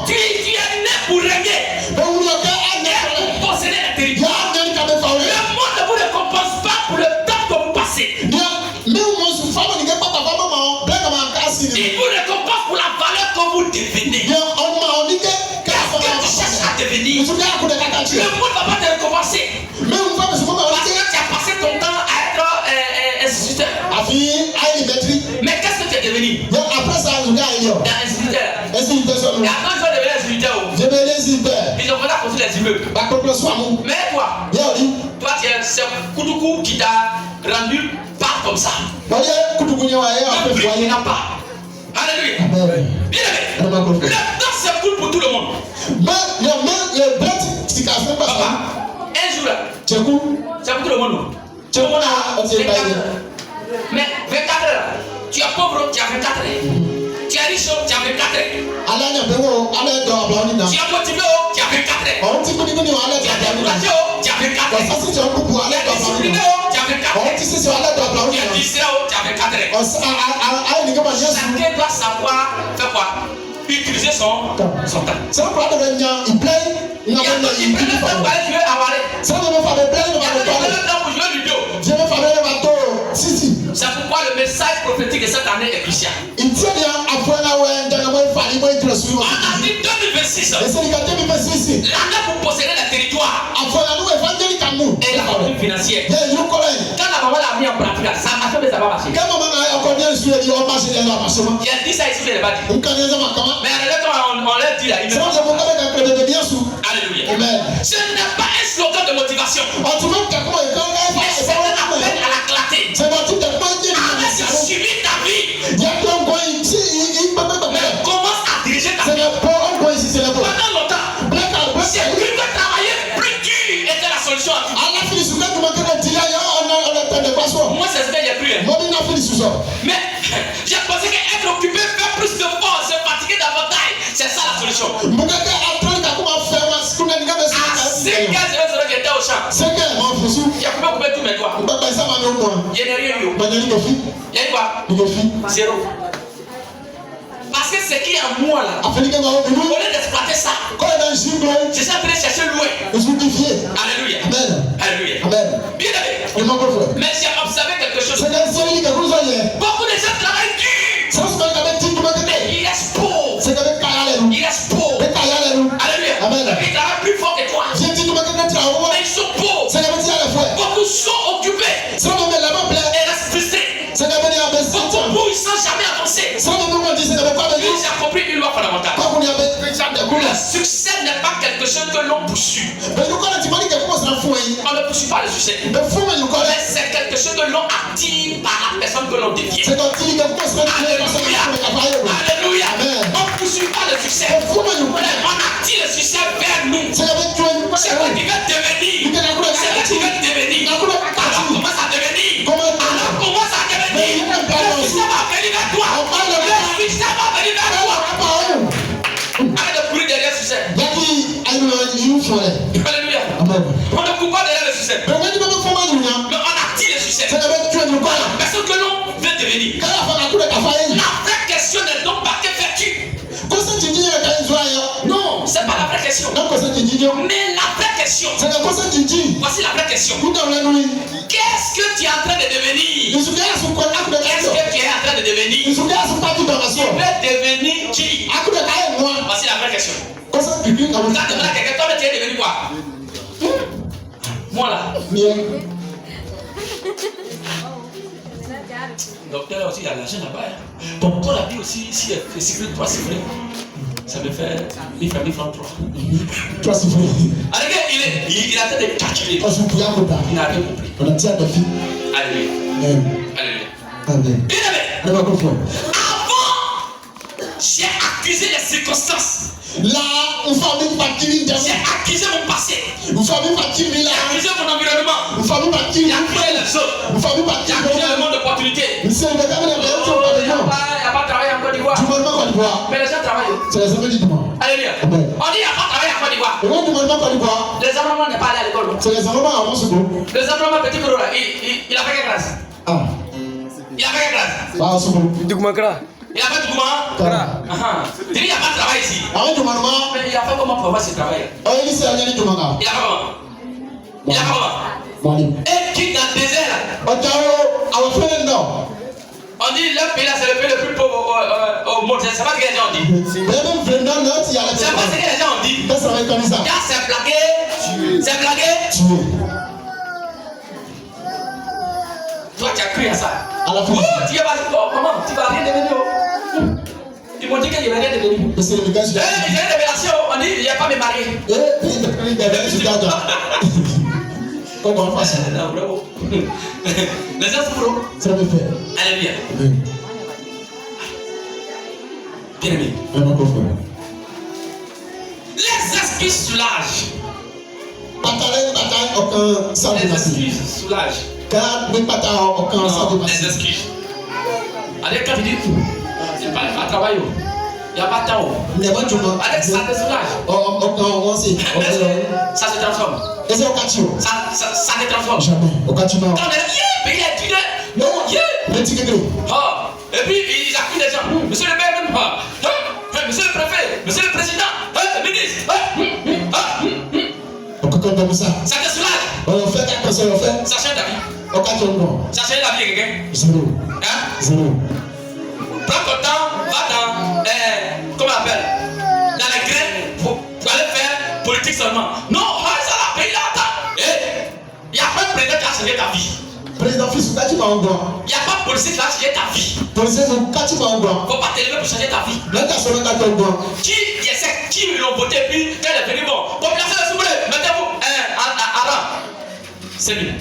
Tu es né pour régner. Pour posséder les territoires. Le monde ne vous récompense pas pour le temps que vous passez. Il vous récompense pour la valeur que vous devenez. Qu'est-ce que tu cherches à devenir? Le monde ne va pas te récompenser. Parce que tu as passé ton temps à être instituteur. Mais qu'est-ce que tu es devenu? Instituteur. Et après, je vais devenir instituteur. Ils ont déjà construit les immeubles. Mais toi, tu es ce Koudoukou qui t'a rendu pas comme ça. Ne brillera pas. Alléluia. Bien aimé. Le temps c'est cool pour tout le monde. Papa, un jour là, c'est pour tout le monde. Tout le monde a 24 heures. Mais 24 heures, tu es pauvre, tu as 24 heures. Tu es riche, tu as 24 heures. Tu es motivé, tu as 24 heures. Tu es découragé, tu as 24 heures. Tu es discipliné, tu as 24 heures. Tu es distrait, tu as 24 heures. Chacun doit savoir faire quoi? Utiliser son temps. Il prend le temps pour aller jouer à Waré. Il prend le temps pour jouer Ludo. C'est pourquoi le message prophétique de cette année est crucial. On a dit 2026. L'année pour posséder le territoire. Et la fortune financière. Quand la maman l'a mis en pratique, ça a marché mais ça va marcher. Il a dit ça ici, il n'a pas dit. Mais quand on l'a dit là, il me Alléluia. Ce n'est pas un slogan de motivation. Mais c'est un appel à la clarté. Arrête de subir ta vie. Mais commence à diriger ta vie. Pendant longtemps, c'est plus que travailler plus dur était la solution à tout. Moi, c'est ce que j'ai cru. Mais j'ai pensé qu'être occupé, faire plus de force, se fatiguer davantage, c'est ça la solution. À 5 heures, j'étais au champ. J'ai coupé tous mes doigts. Il n'y a rien eu. Il y a eu quoi? Zéro. Parce que ce qui est en moi là, au lieu d'exploiter ça, je suis en train de chercher loin. Alléluia. Alléluia. Bien aimé. Mais j'ai observé quelque chose. Beaucoup de gens travaillent dur. Mais ils restent pauvres. Ils restent pauvres. Alléluia. Ils travaillent plus fort que toi. Mais ils sont pauvres. Beaucoup sont occupés. Et restent frustrés. Beaucoup ils ne sont jamais avancés. Ils ont compris une loi fondamentale. Le succès n'est pas quelque chose que l'on poursuit. On ne poursuit pas le succès. Mais c'est quelque chose que l'on attire par la personne que l'on devient. Alléluia. On ne poursuit pas le succès. On attire le succès vers nous. C'est quoi tu veux devenir. Alors commence à devenir. Le succès va venir vers toi. Le succès va venir vers toi. Arrête de courir derrière le succès. Alléluia. On ne court pas derrière le succès. Mais on attire le succès. La personne que l'on veut devenir. La vraie question n'est donc pas que fais-tu. Non, c'est pas la vraie question. Mais la vraie question. Voici la vraie question. Qu'est-ce que tu es en train de devenir? Qu'est-ce que tu es en train de devenir? Tu veux devenir qui? Voici la vraie question. Quand tu demandes à quelqu'un, toi, tu es devenu quoi? Moi là. Docteur aussi, il a l'argent là-bas. Ton corps a dit aussi, si c'est sifflé 3 sifflets, ça me fait 1000 francs 3. 3 sifflets. Il a fait des calculs. Il n'a rien compris. Alléluia. Alléluia. Bien aimé. Avant, j'ai accusé les circonstances. J'ai accusé mon passé. J'ai accusé mon environnement. J'ai accusé les autres. J'ai accusé le monde d'opportunité. Il n'y a pas de travail en Côte d'Ivoire. Mais les gens travaillent. C'est les amis du dimanche. Alléluia. On dit il n'y a pas travail à Côte d'Ivoire. Et quand tu m'as Côte d'Ivoire, les enfants n'est pas allé à l'école. c'est les enfants avant ce coup. Les enfants petit gros là, il a fait quelle classe? Ah. Il a fait quelle classe? Ah, ce coup. Il a fait du comment? Il n'y a pas de travail ici. Ah, tu m'as mais il a fait comment pour avoir ce travail? Oh, il s'est allé du Manga. Il a fait comment? Il a fait comment? Et qui dans le désert là? On dit le pays là c'est le pays le plus pauvre au monde. C'est pas ce que les gens disent. C'est pas ce que les gens disent. Car c'est blagué. C'est blagué. Toi tu as cru à ça. Tu vas comment? Tu vas rien devenir. Ils m'ont dit qu'il n'y avait rien devenir. C'est une révélation. Il y a une révélation. On dit il n'y a pas me marier. Comment on fait ça? Non, bravo. Les gens sont pro. Ça me fait. Alléluia. Bien aimé. Les excuses soulagent. Les excuses soulagent. Les excuses. Allez, quand tu dis, c'est pas travail. Il n'y a pas de temps. Avec ça te soulage. Ça se transforme. Ça te transforme. Jamais. Quand on est pays est tué. Et puis ils accusent les gens. Monsieur le maire même. Monsieur le préfet. Monsieur le président. Le ministre. Ça te soulage. Ça change ta vie. Ça change la vie de quelqu'un. Prends ton temps, va dans, comment on appelle, dans les graines pour aller faire politique seulement. Non, ça la paye là. Il n'y a pas de président qui a changé ta vie. Il n'y a pas de policier qui a changé ta vie. Il ne faut pas t'élever pour changer ta vie. Qui l'ont voté puis quand elle est venue, bon, population s'il vous plaît, mettez-vous à rang. C'est mieux.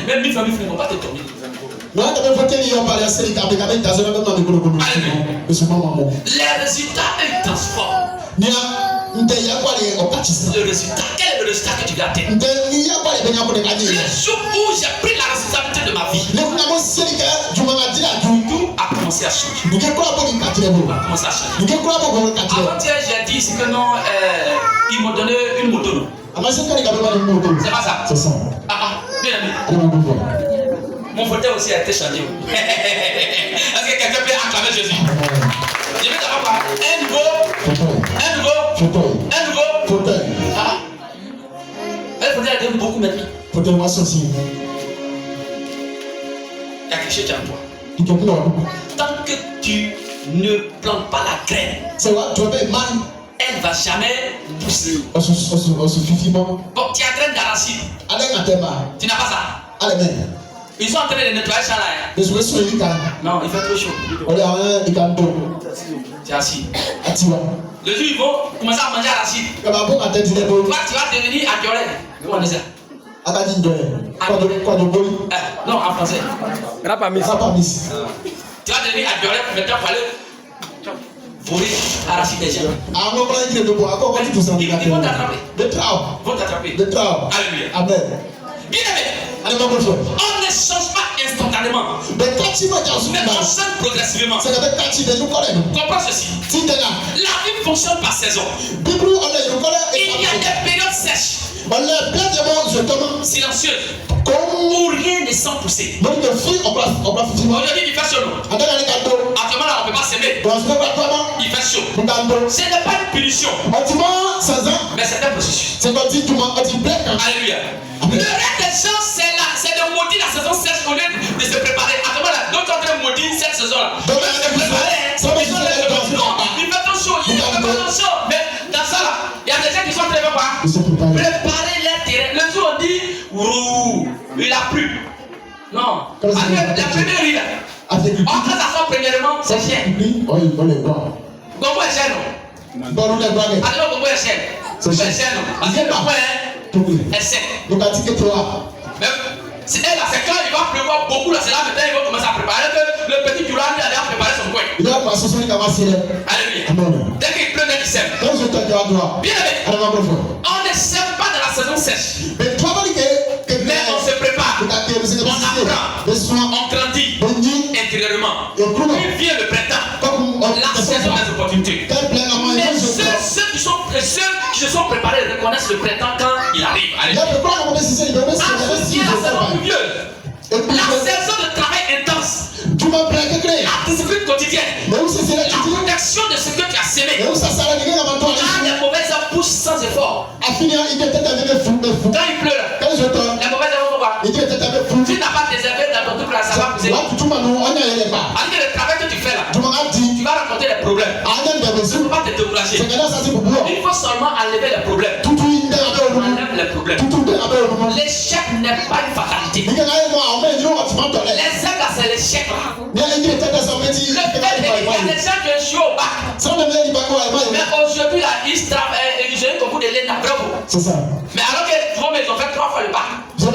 Même 1000 familles, il ne faut pas te tourner. Les résultats, ils transforment. Le résultat, quel est le résultat que tu vas atteindre? Le jour où j'ai pris la responsabilité de ma vie, tout a commencé à changer. Avant-hier, j'ai dit que non, ils m'ont donné une moto. C'est pas ça? C'est ça. Bien aimé. Mon fauteuil aussi a été changé. Est-ce que quelqu'un peut acclamer Jésus? Je vais t'avoir quoi? Un nouveau fauteuil. Le fauteuil a été beaucoup maintenant. Il y a quelque chose qui est en toi. Tant que tu ne plantes pas la graine, elle ne va jamais pousser. Bon, tu as graine d'arachide. Tu n'as pas ça. Ils sont en train de nettoyer ça là. Non, il fait trop chaud. Tu es assis. Le jour ils vont commencer à manger arachide. Toi, tu vas devenir agiolé. Comment on dit ça? Non, en français. Rapamis. Tu vas devenir agiolé, maintenant il fallait voler arachide des gens. Ils vont t'attraper. Alléluia. Amen. Bien aimé. On ne change pas instantanément. Mais on change progressivement. Comprends ceci. La vie fonctionne par saison. Il y a des périodes sèches, silencieuses, où rien ne sent pousser. Aujourd'hui, il fait chaud. Actuellement, là, on ne peut pas s'aimer. Il fait chaud. Ce n'est pas une punition, mais c'est un processus. Alléluia. Le reste des gens, c'est de maudire la saison sèche au lieu de se préparer. Actuellement, là, d'autres sont en train de maudire cette saison-là. Donc, ils se préparer. Il fait trop chaud. Il fait pas chaud. Mais dans ça, là, il y a des gens qui sont en train de quoi? Préparer leur terrain. Le jour, on dit, ouh, il a plu. Non. La première rue, là. On fait ça premièrement, c'est chien. Gombo est chien, non? Gombo est chien. C'est chien, non? Parce que Gombo est sec. C'est elle là, c'est quand il va pleuvoir beaucoup là, c'est là maintenant il va commencer à préparer que le petit Durand il a préparé son coin. Alléluia. Dès qu'il pleut, dès qu'il sème. Bien aimé. On ne sème pas dans la saison sèche. Mais on se prépare. On apprend. On grandit intérieurement. Puis vient le printemps. reconnaissent le printemps quand il arrive. La saison pluvieuse. La saison de travail intense. La discipline quotidienne. La protection de ce que tu as semé. Quand les mauvaises herbes poussent sans effort. Quand il pleut, les mauvaises herbes vont voir. Tu n'as pas préservé dans ton truc là, ça va pousser. Alors que le travail que tu fais là, tu vas rencontrer des problèmes. Tu ne peux pas te décourager. Il faut seulement enlever les problèmes. Enlève les problèmes. L'échec n'est pas une fatalité. Les aides là, c'est l'échec là. Le fait qu'il y a des gens qui échouent au bac. Mais aujourd'hui là, ils ont eu beaucoup de lettres à bravo. C'est ça. Mais alors que ils ont fait 3 fois le bac. Et on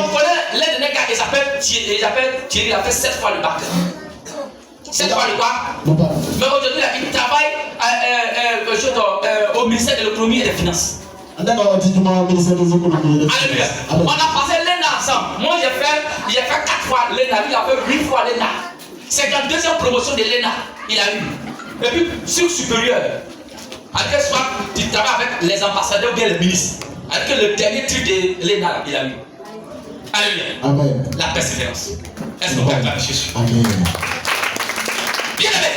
connaît l'un des gars, il s'appelle Thierry, il a fait 7 fois le bac. 7 fois le bac. Mais aujourd'hui là, il travaille au ministère de l'économie et des finances. Alléluia. On a passé l'ENA ensemble. Moi j'ai fait 4 fois l'ENA, lui il a fait 8 fois l'ENA. C'est la deuxième promotion de l'ENA, il a eu. Et puis sur supérieur, à quel soir tu travailles avec les ambassadeurs ou bien les ministres. Avec le dernier truc de l'ENA, il a eu. Alléluia. Amen. La persévérance. Est-ce qu'on peut acclamer Jésus? Amen. Bien aimé.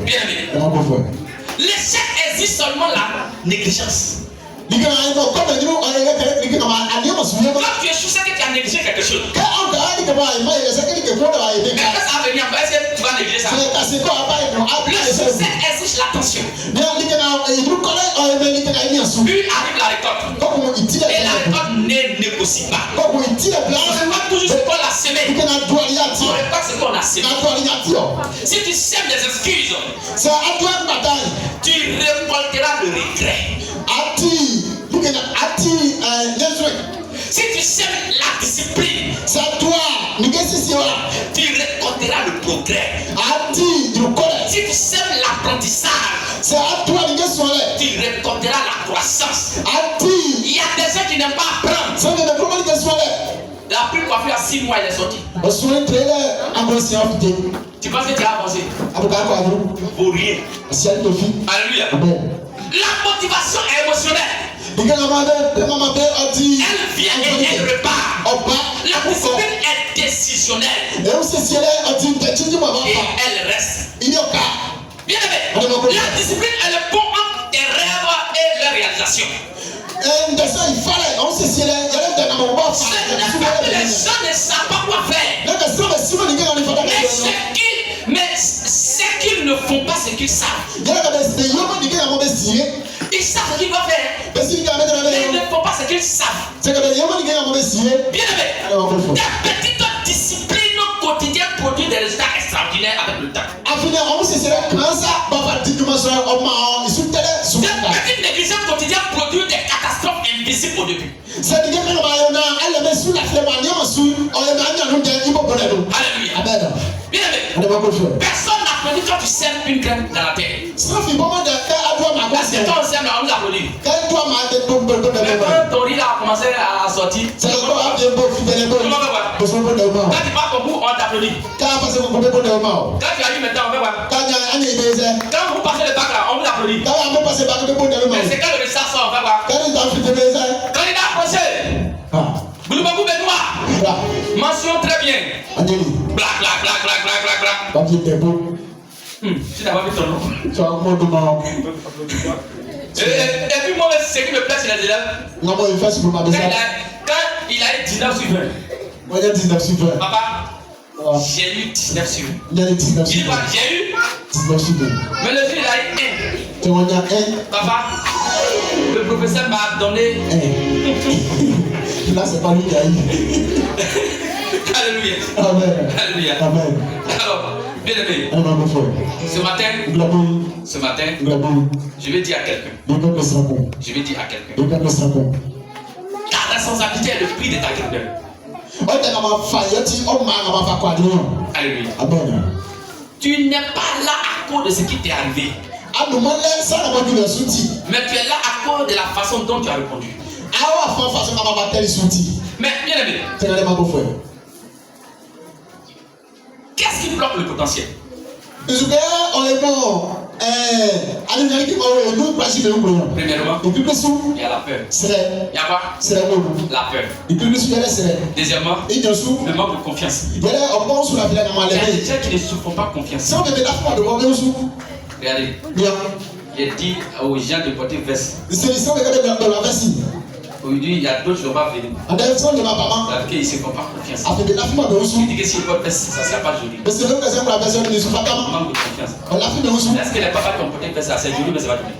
Bien aimé. L'échec existe seulement la négligence. Quand tu échoues, c'est que tu as négligé quelque chose. Mais quand ça va venir, est-ce que tu vas négliger ça? Le succès exige l'attention. Puis arrive la récolte. Et la récolte ne négocie pas. On récolte toujours ce qu'on a semé. On récolte ce qu'on a semé. Si tu sèmes des excuses, tu récolteras le regret. Si tu sèmes la discipline, tu récolteras le progrès. Si tu sèmes l'apprentissage, tu récolteras la croissance. Il y a des gens qui n'aiment pas apprendre. La pluie coiffure à 6 mois, elle est sortie. Tu penses que tu as avancé? Pour rien. Alléluia. La motivation est émotionnelle. Elle vient et elle repart. La discipline est décisionnelle. Et elle reste. Bien aimé. La discipline est le pont entre tes rêves et leur réalisation. Ce n'est pas que les gens ne savent pas quoi faire. Mais c'est qu'ils ne font pas ce qu'ils savent. Ils savent ce qu'ils doivent faire. Mais ils ne font pas ce qu'ils savent. Bien aimé, ta petite discipline quotidienne produit des résultats extraordinaires avec le temps. Cette petite négligence quotidienne produit des catastrophes invisibles au début. Alléluia. Bien aimé, personne n'applaudit quand tu sèmes une graine dans la terre. Parce que quand on sème, on nous applaudit. Mais quand ton riz a commencé à sortir, quand tu pars au bout, on t'applaudit. Quand tu as eu maintenant, on fait quoi? Quand vous passez le bac là, on vous applaudit. Mais c'est quand le résultat sort, on fait quoi? Candidat approché. Boulou Benoît. Mention très bien. Blac, blac, blac, blac, blac, blac, blac. Tu n'as pas vu ton nom. Et puis moi, ce qui me plaît, c'est les élèves. Quand il a eu 19 sur 20. Papa, j'ai eu 19 sur 20. Il dit quoi? J'ai eu 19 sur 20. Mais le jour, il a eu 1. Papa, le professeur m'a donné 1. Là, c'est pas lui qui a eu. Alléluia. Amen. Alléluia. Amen. Alors, bien aimé, ce matin, je vais dire à quelqu'un. Ta responsabilité est le prix de ta grandeur. Alléluia. Amen. Tu n'es pas là à cause de ce qui t'est arrivé. Mais tu es là à cause de la façon dont tu as répondu. Mais bien aimé, qu'est-ce qui bloque le potentiel? Premièrement, il y a la peur. Il y a quoi? La peur. Deuxièmement, le manque de confiance. Il y a des gens qui ne souffrent pas confiance. Regardez. Il dit aux gens de porter veste. Aujourd'hui, il y a d'autres qui vont pas venir. C'est-à-dire qu'ils ne se font pas confiance. Il dit que si ils portent veste, ça ne sera pas joli. Manque de confiance. Est-ce que les papas qui ont porté veste, c'est joli, mais ça va joli?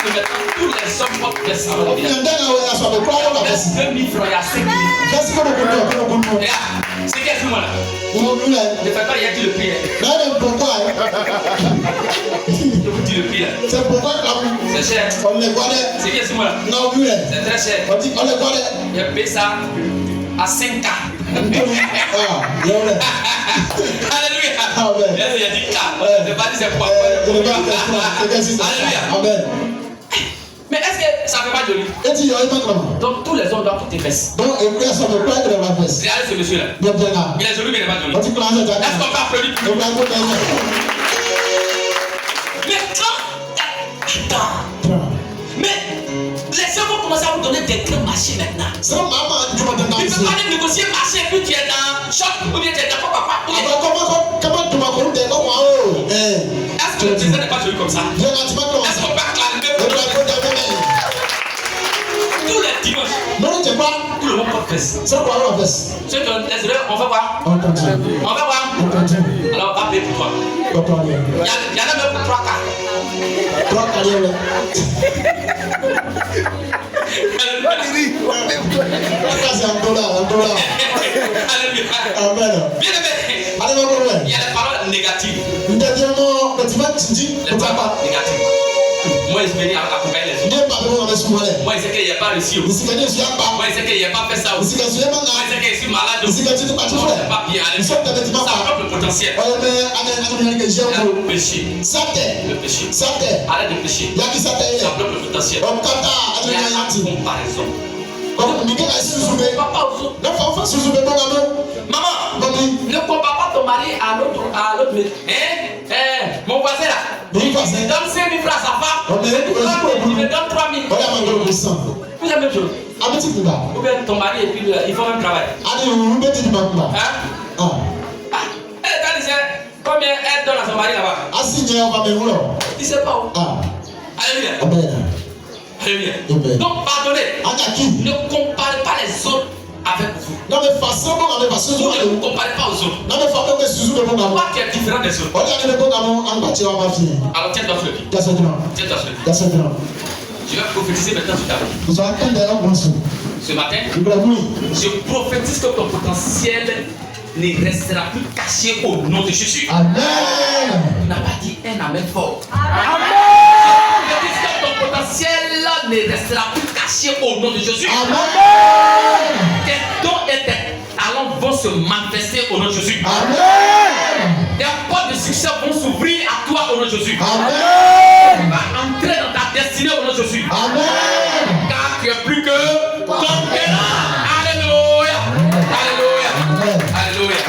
Maintenant, tous les hommes portent veste. 2 000 francs, il y a 5 000. C'est quel film là? Ne faites pas, il y a qui le prix. Je vous dis le prix là. C'est cher. C'est quel film là? C'est très cher. Il a payé ça à 5K. Alléluia. Il a dit K. C'est pas dit c'est quoi. Alléluia. Mais est-ce que ça ne fait pas joli? Donc tous les hommes doivent porter veste. Regardez ce monsieur là. Il est joli mais il n'est pas joli. Est-ce qu'on peut applaudir? Mais attends. Mais les hommes vont commencer à vous donner des grands marchés maintenant. Tu ne peux pas aller négocier marché et puis tu es dans shop ou bien tu es dans papa. Est-ce que le président n'est pas joli comme ça? Est-ce qu'on peut acclamer? Tous les dimanches, tout le monde porte veste. Ceux qui ont les oreilles, on va voir. On va voir. Alors, on va payer pour toi. Il y en a même pour 3 cas. 3 cas. Bien aimé. Il y a des paroles négatives. Les paroles négatives. Moi, je vais accompagner les autres. Moi, je sais qu'il n'y a pas réussi. Moi, je sais qu'il n'y a pas fait ça aussi. Moi, je sais que je suis malade aussi. Moi, je ne sais pas bien. Ça propre le potentiel. Le péché. Le péché. Arrête de pécher. Ça propre le potentiel. Il y a la comparaison. Papa aussi. Maman, ne compare pas ton mari à l'autre. Mon voisin là. Il donne 5 000 francs à sa femme. Il me donne 3 000. C'est la même chose. Ou bien ton mari et puis il faut même travailler. Combien elle donne à son mari là-bas? Il ne sait pas où. Alléluia. Alléluia. Donc pardonnez. Ne comparez pas les autres avec vous. Vous ne vous comparez pas aux autres. Toi qui es différent des autres. Alors tiens-toi sur le pied. Tiens-toi sur le pied. Je vais prophétiser maintenant sur ta vie. Ce matin, je prophétise que ton potentiel ne restera plus caché au nom de Jésus. Amen. Tu n'as pas dit un amen fort. Amen. Je prophétise que ton potentiel ne restera plus caché au nom de Jésus. Amen. Tes dons et tes talents vont se manifester au nom de Jésus. Amen. Des portes de succès vont s'ouvrir à toi au nom de Jésus. Amen. Tu vas entrer dans ta destinée au nom de Jésus. Amen. Car tu es plus que conquérant. Alléluia. Alléluia. Alléluia.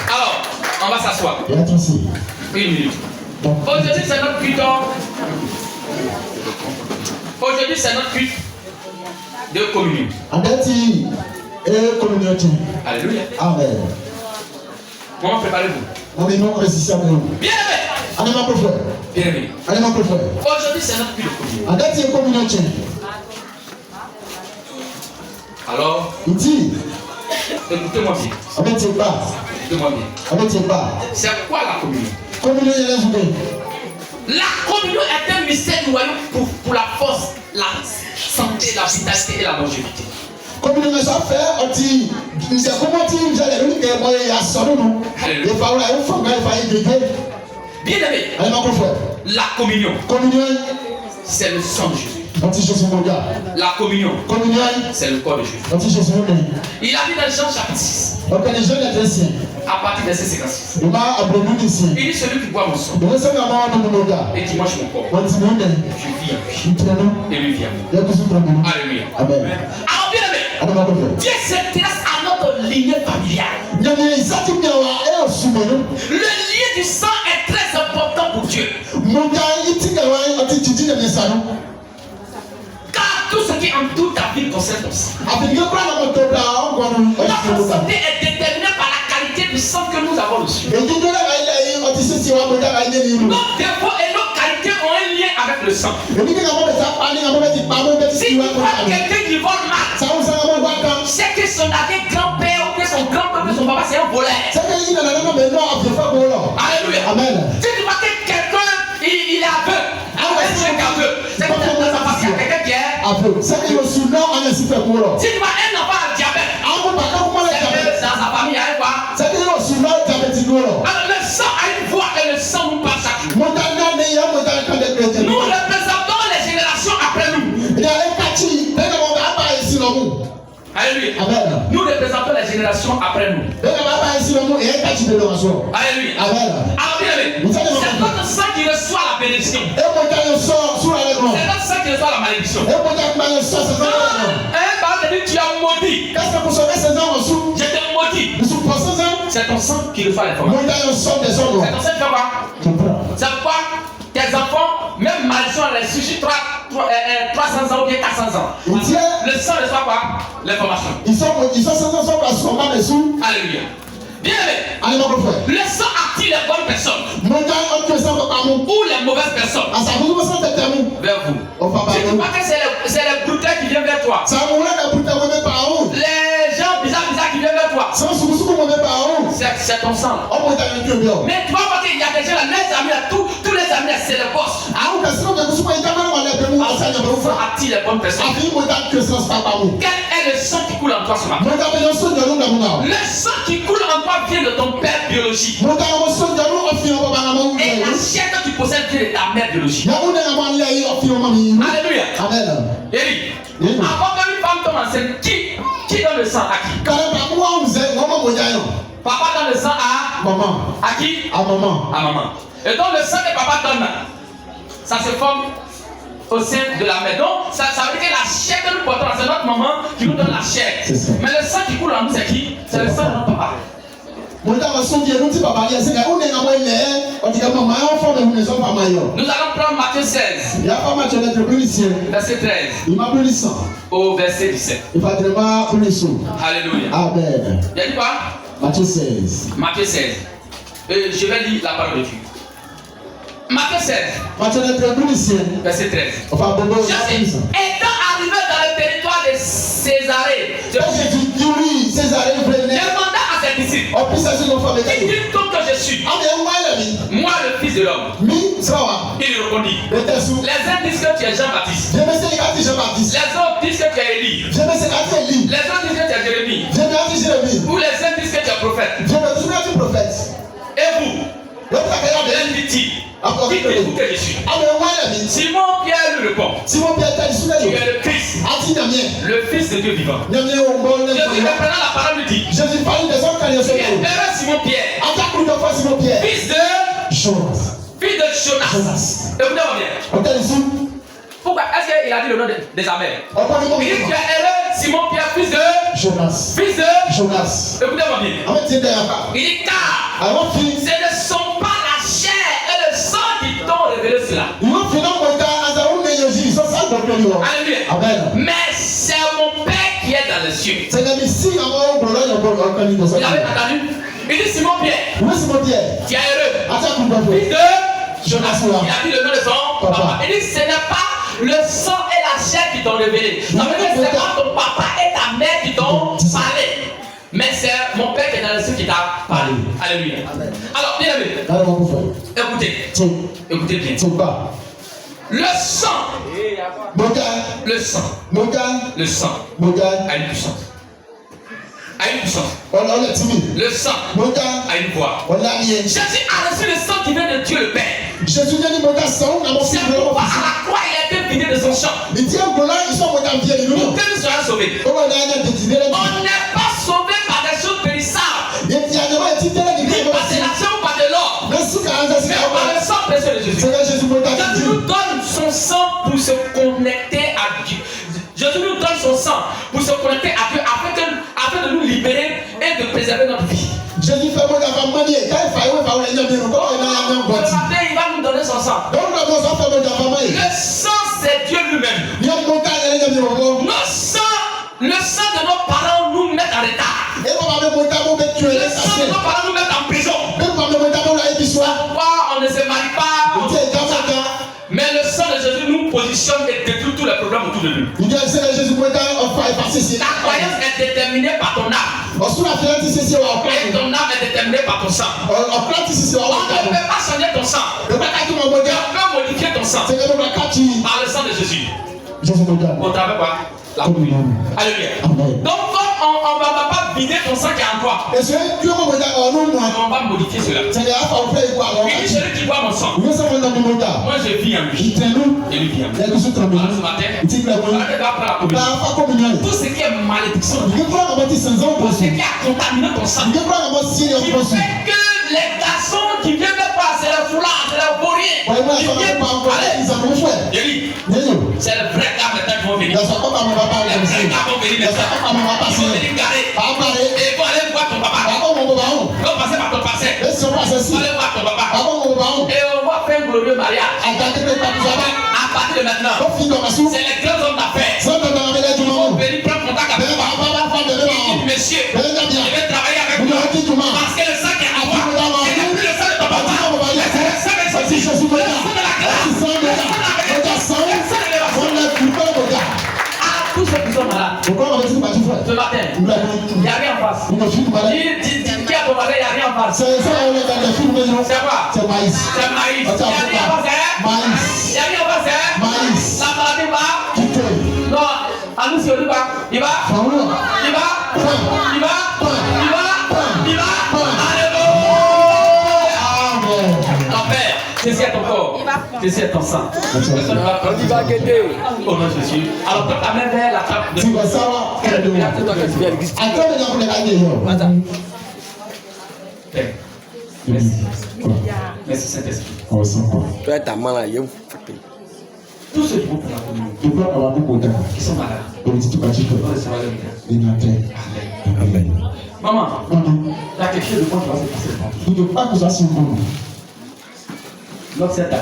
Alors, on va s'asseoir. 1 minute. Aujourd'hui, c'est notre culte. Aujourd'hui, c'est notre culte de communion. Alléluia. Amen. Comment préparez-vous? Bien aimé. Bien aimé. Aujourd'hui, c'est notre culte de communion. Alors, écoutez-moi bien. Écoutez-moi bien. C'est quoi la communion? La communion est un mystère du royaume pour la force, la santé, la vitalité et la longévité. Bien aimé, la communion, c'est le sang de Jésus. La communion, c'est le corps de Jésus. Il a dit dans Jean chapitre 6, à partir de verset 56, il dit celui qui boit mon sang et qui mange mon corps, je vis en lui et lui vit en moi. Alléluia. Amen. Alors bien aimé, Dieu s'intéresse à notre notre lignée familiale. Le lien du sang est très important pour Dieu. Car tout ce qui entoure ta vie concerne ton sang. Notre santé est déterminée par la qualité du sang que nous avons reçu. Nos défauts et nos qualités ont un lien avec le sang. Si tu vois quelqu'un qui vole mal, c'est que son arrière-grand-père ou que son grand-père ou son papa c'est un voleur. Alléluia. Amen. Si tu vois que quelqu'un il est aveugle, c'est que dans sa famille il y a quelqu'un qui est aveugle. Si tu vois un enfant à diabète, dans sa famille il y a quoi? Alors le sang a une voix et le sang nous passe chaque jour. Nous représentons les générations après nous. Alléluia. Amen. Nous représentons les générations après nous. Alléluia. Amen. Alors bien aimé, c'est notre sang qui reçoit la bénédiction. C'est notre sang qui reçoit la malédiction. Tu as maudit. Je t'ai maudit. C'est ton sang qui reçoit les formes. C'est ton sang qui fait quoi? C'est pourquoi tes enfants, même malédiction, elle suscite 300 ans ou bien 400 ans. Le sang reçoit quoi? L'information. Alléluia. Bien aimé, le sang attire les bonnes personnes ou les mauvaises personnes vers vous. C'est pas que c'est les brutaux qui viennent vers toi. Les gens bizarres qui viennent vers toi. C'est ton sang. Mais tu vas voir qu'il y a des gens, les amis, tous les amis, c'est le boss. Le sang attire les bonnes personnes. Quel est le sang qui coule en toi ce matin? Le sang qui coule en toi vient de ton père biologique. Et la chair que tu possèdes vient de ta mère biologique. Alléluia. Amen. Eric, avant qu'une femme tombe enceinte, qui donne le sang à qui? Papa donne le sang à maman. À qui? À maman. À maman. Et donc le sang que papa donne, ça se forme au sein de la mère. Donc ça veut dire que la chair que nous portons, c'est notre maman qui nous donne la chair. Mais le sang qui coule en nous, c'est qui? C'est le sang de notre papa. Nous allons prendre Matthieu 16, verset 13 au verset 17. Alléluia. Amen. Il y a dit quoi? Matthieu 16. Matthieu 16. Je vais lire la parole de Dieu. Matthieu 16, verset 13. Jésus étant arrivé dans le territoire de Césarée, demanda à ses disciples, qui dit donc que je suis? Moi, le Fils de l'homme. Il répondit, les uns disent que tu es Jean-Baptiste, les autres disent que tu es Élie, les autres disent que tu es Jérémie, ou les uns disent que tu es prophète. Et vous? L'un dit-il, qui dites-vous que je suis? Simon Pierre lui répond, tu es le Christ, le Fils de Dieu vivant. Jésus reprenant la parole lui dit, heureux Simon Pierre, fils de Jonas. Écoutez-moi bien. Pourquoi est-ce qu'il a dit le nom des amers? Il dit, tu es heureux Simon Pierre, fils de Jonas. Écoutez-moi bien. Il dit, car ce ne sont pas la chair et le sang qui t'ont révélé cela. Alléluia. Mais c'est mon Père qui est dans les cieux. Vous avez entendu? Il dit, Simon Pierre, tu es heureux, fils de Jonas. Il a dit le nom de son papa. Il dit, ce n'est pas le sang et la chair qui t'ont révélé. Ça veut dire que c'est pas ton papa et ta mère qui t'ont parlé. Mais c'est mon Père qui est dans les cieux qui t'a parlé. Alléluia. Alors, bien aimé, écoutez bien. Le sang a une puissance. Le sang a une voix. Jésus a reçu le sang qui vient de Dieu le Père. C'est pourquoi à la croix il a été vidé de son sang. Pour que nous soyons sauvés. On n'est pas sauvé par des choses périssables. Ni par de l'action ou par de l'or. Mais par le sang précieux de Jésus. Jésus nous donne son sang pour se connecter à Dieu. Jésus nous donne son sang pour se connecter à Dieu afin de nous libérer préserver notre vie. Jésus fait mon avant manier. Quand il fait, il va le matin, il va nous donner son sang. Le sang, c'est Dieu lui-même. Le sang de nos parents nous met en retard. Le sang de nos parents nous met en prison. Pourquoi on ne se marie pas? Mais le sang de Jésus nous positionne et détruit tous les problèmes autour de nous. Ta croyance est déterminée par ton âme. Et ton âme est déterminée par ton sang. On ne peut pas changer ton sang. On peut modifier ton sang par le sang de Jésus. On travaille quoi? Alléluia. Donc on ne va pas vider ton sang qui est en toi. On va modifier cela. Il dit celui qui boit mon sang, moi je vis en lui. Et lui vit en moi. Alors ce matin, tout ce qui est malédiction, tout ce qui a contaminé ton sang, qui fait que les garçons qui viennent de passer, les foulards, les vauriens, c'est le vrai gars maintenant qui vont venir. Les vrais gars vont venir maintenant. Ils vont venir garer. Et ils vont aller voir ton papa. Ils vont passer par ton passé. Ils vont aller voir ton papa. Et on va faire un glorieux mariage. À partir de maintenant, c'est les grands hommes d'affaires. Ils vont venir prendre contact avec toi. Ils disent, monsieur, je vais travailler avec toi. Parce que le sang qui est en toi, ce n'est plus le sang de ton papa. C'est le sang de Jésus. Le sang de la grâce. Le sang de l'élévation. Tous ceux qui sont malades, ce matin, il n'y a rien en face. Dis qui a ton malade, il n'y a rien en face. C'est quoi? C'est maïs. C'est maïs. Il n'y a rien en face. Maïs. Il n'y a rien en face. Maïs. La maladie va. Non, à nous, si on y va, il va. Il va. Il va. Il va. Il va. Alléluia. Ton père, ceci est ton corps. Ceci est ton sang. Personne ne va prendre. Il va guetter. Au nom de Jésus. Alors, prends ta main vers la trappe. Tu vas savoir. Merci. Merci Saint-Esprit. Toi, ta main là, il Tous ceux qui vont pour la communion, qui sont malades, vont recevoir le miracle. Amen. Maman, il y a quelque chose de bon qui va se passer. Donc c'est ta.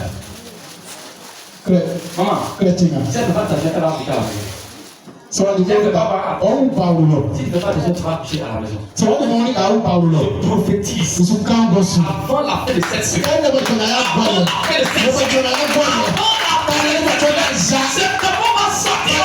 Maman, cette femme, ça vient à la maison. Si tu ne fais pas de tu vas coucher à la maison. Je prophétise avant la fin de cette semaine. C'est comment va sortir.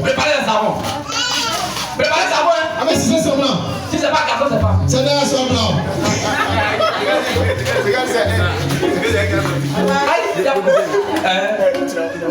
Préparez les savons. Préparez les savons. Ah mais si c'est semblant. Si c'est pas garçon, c'est pas. C'est un semblant.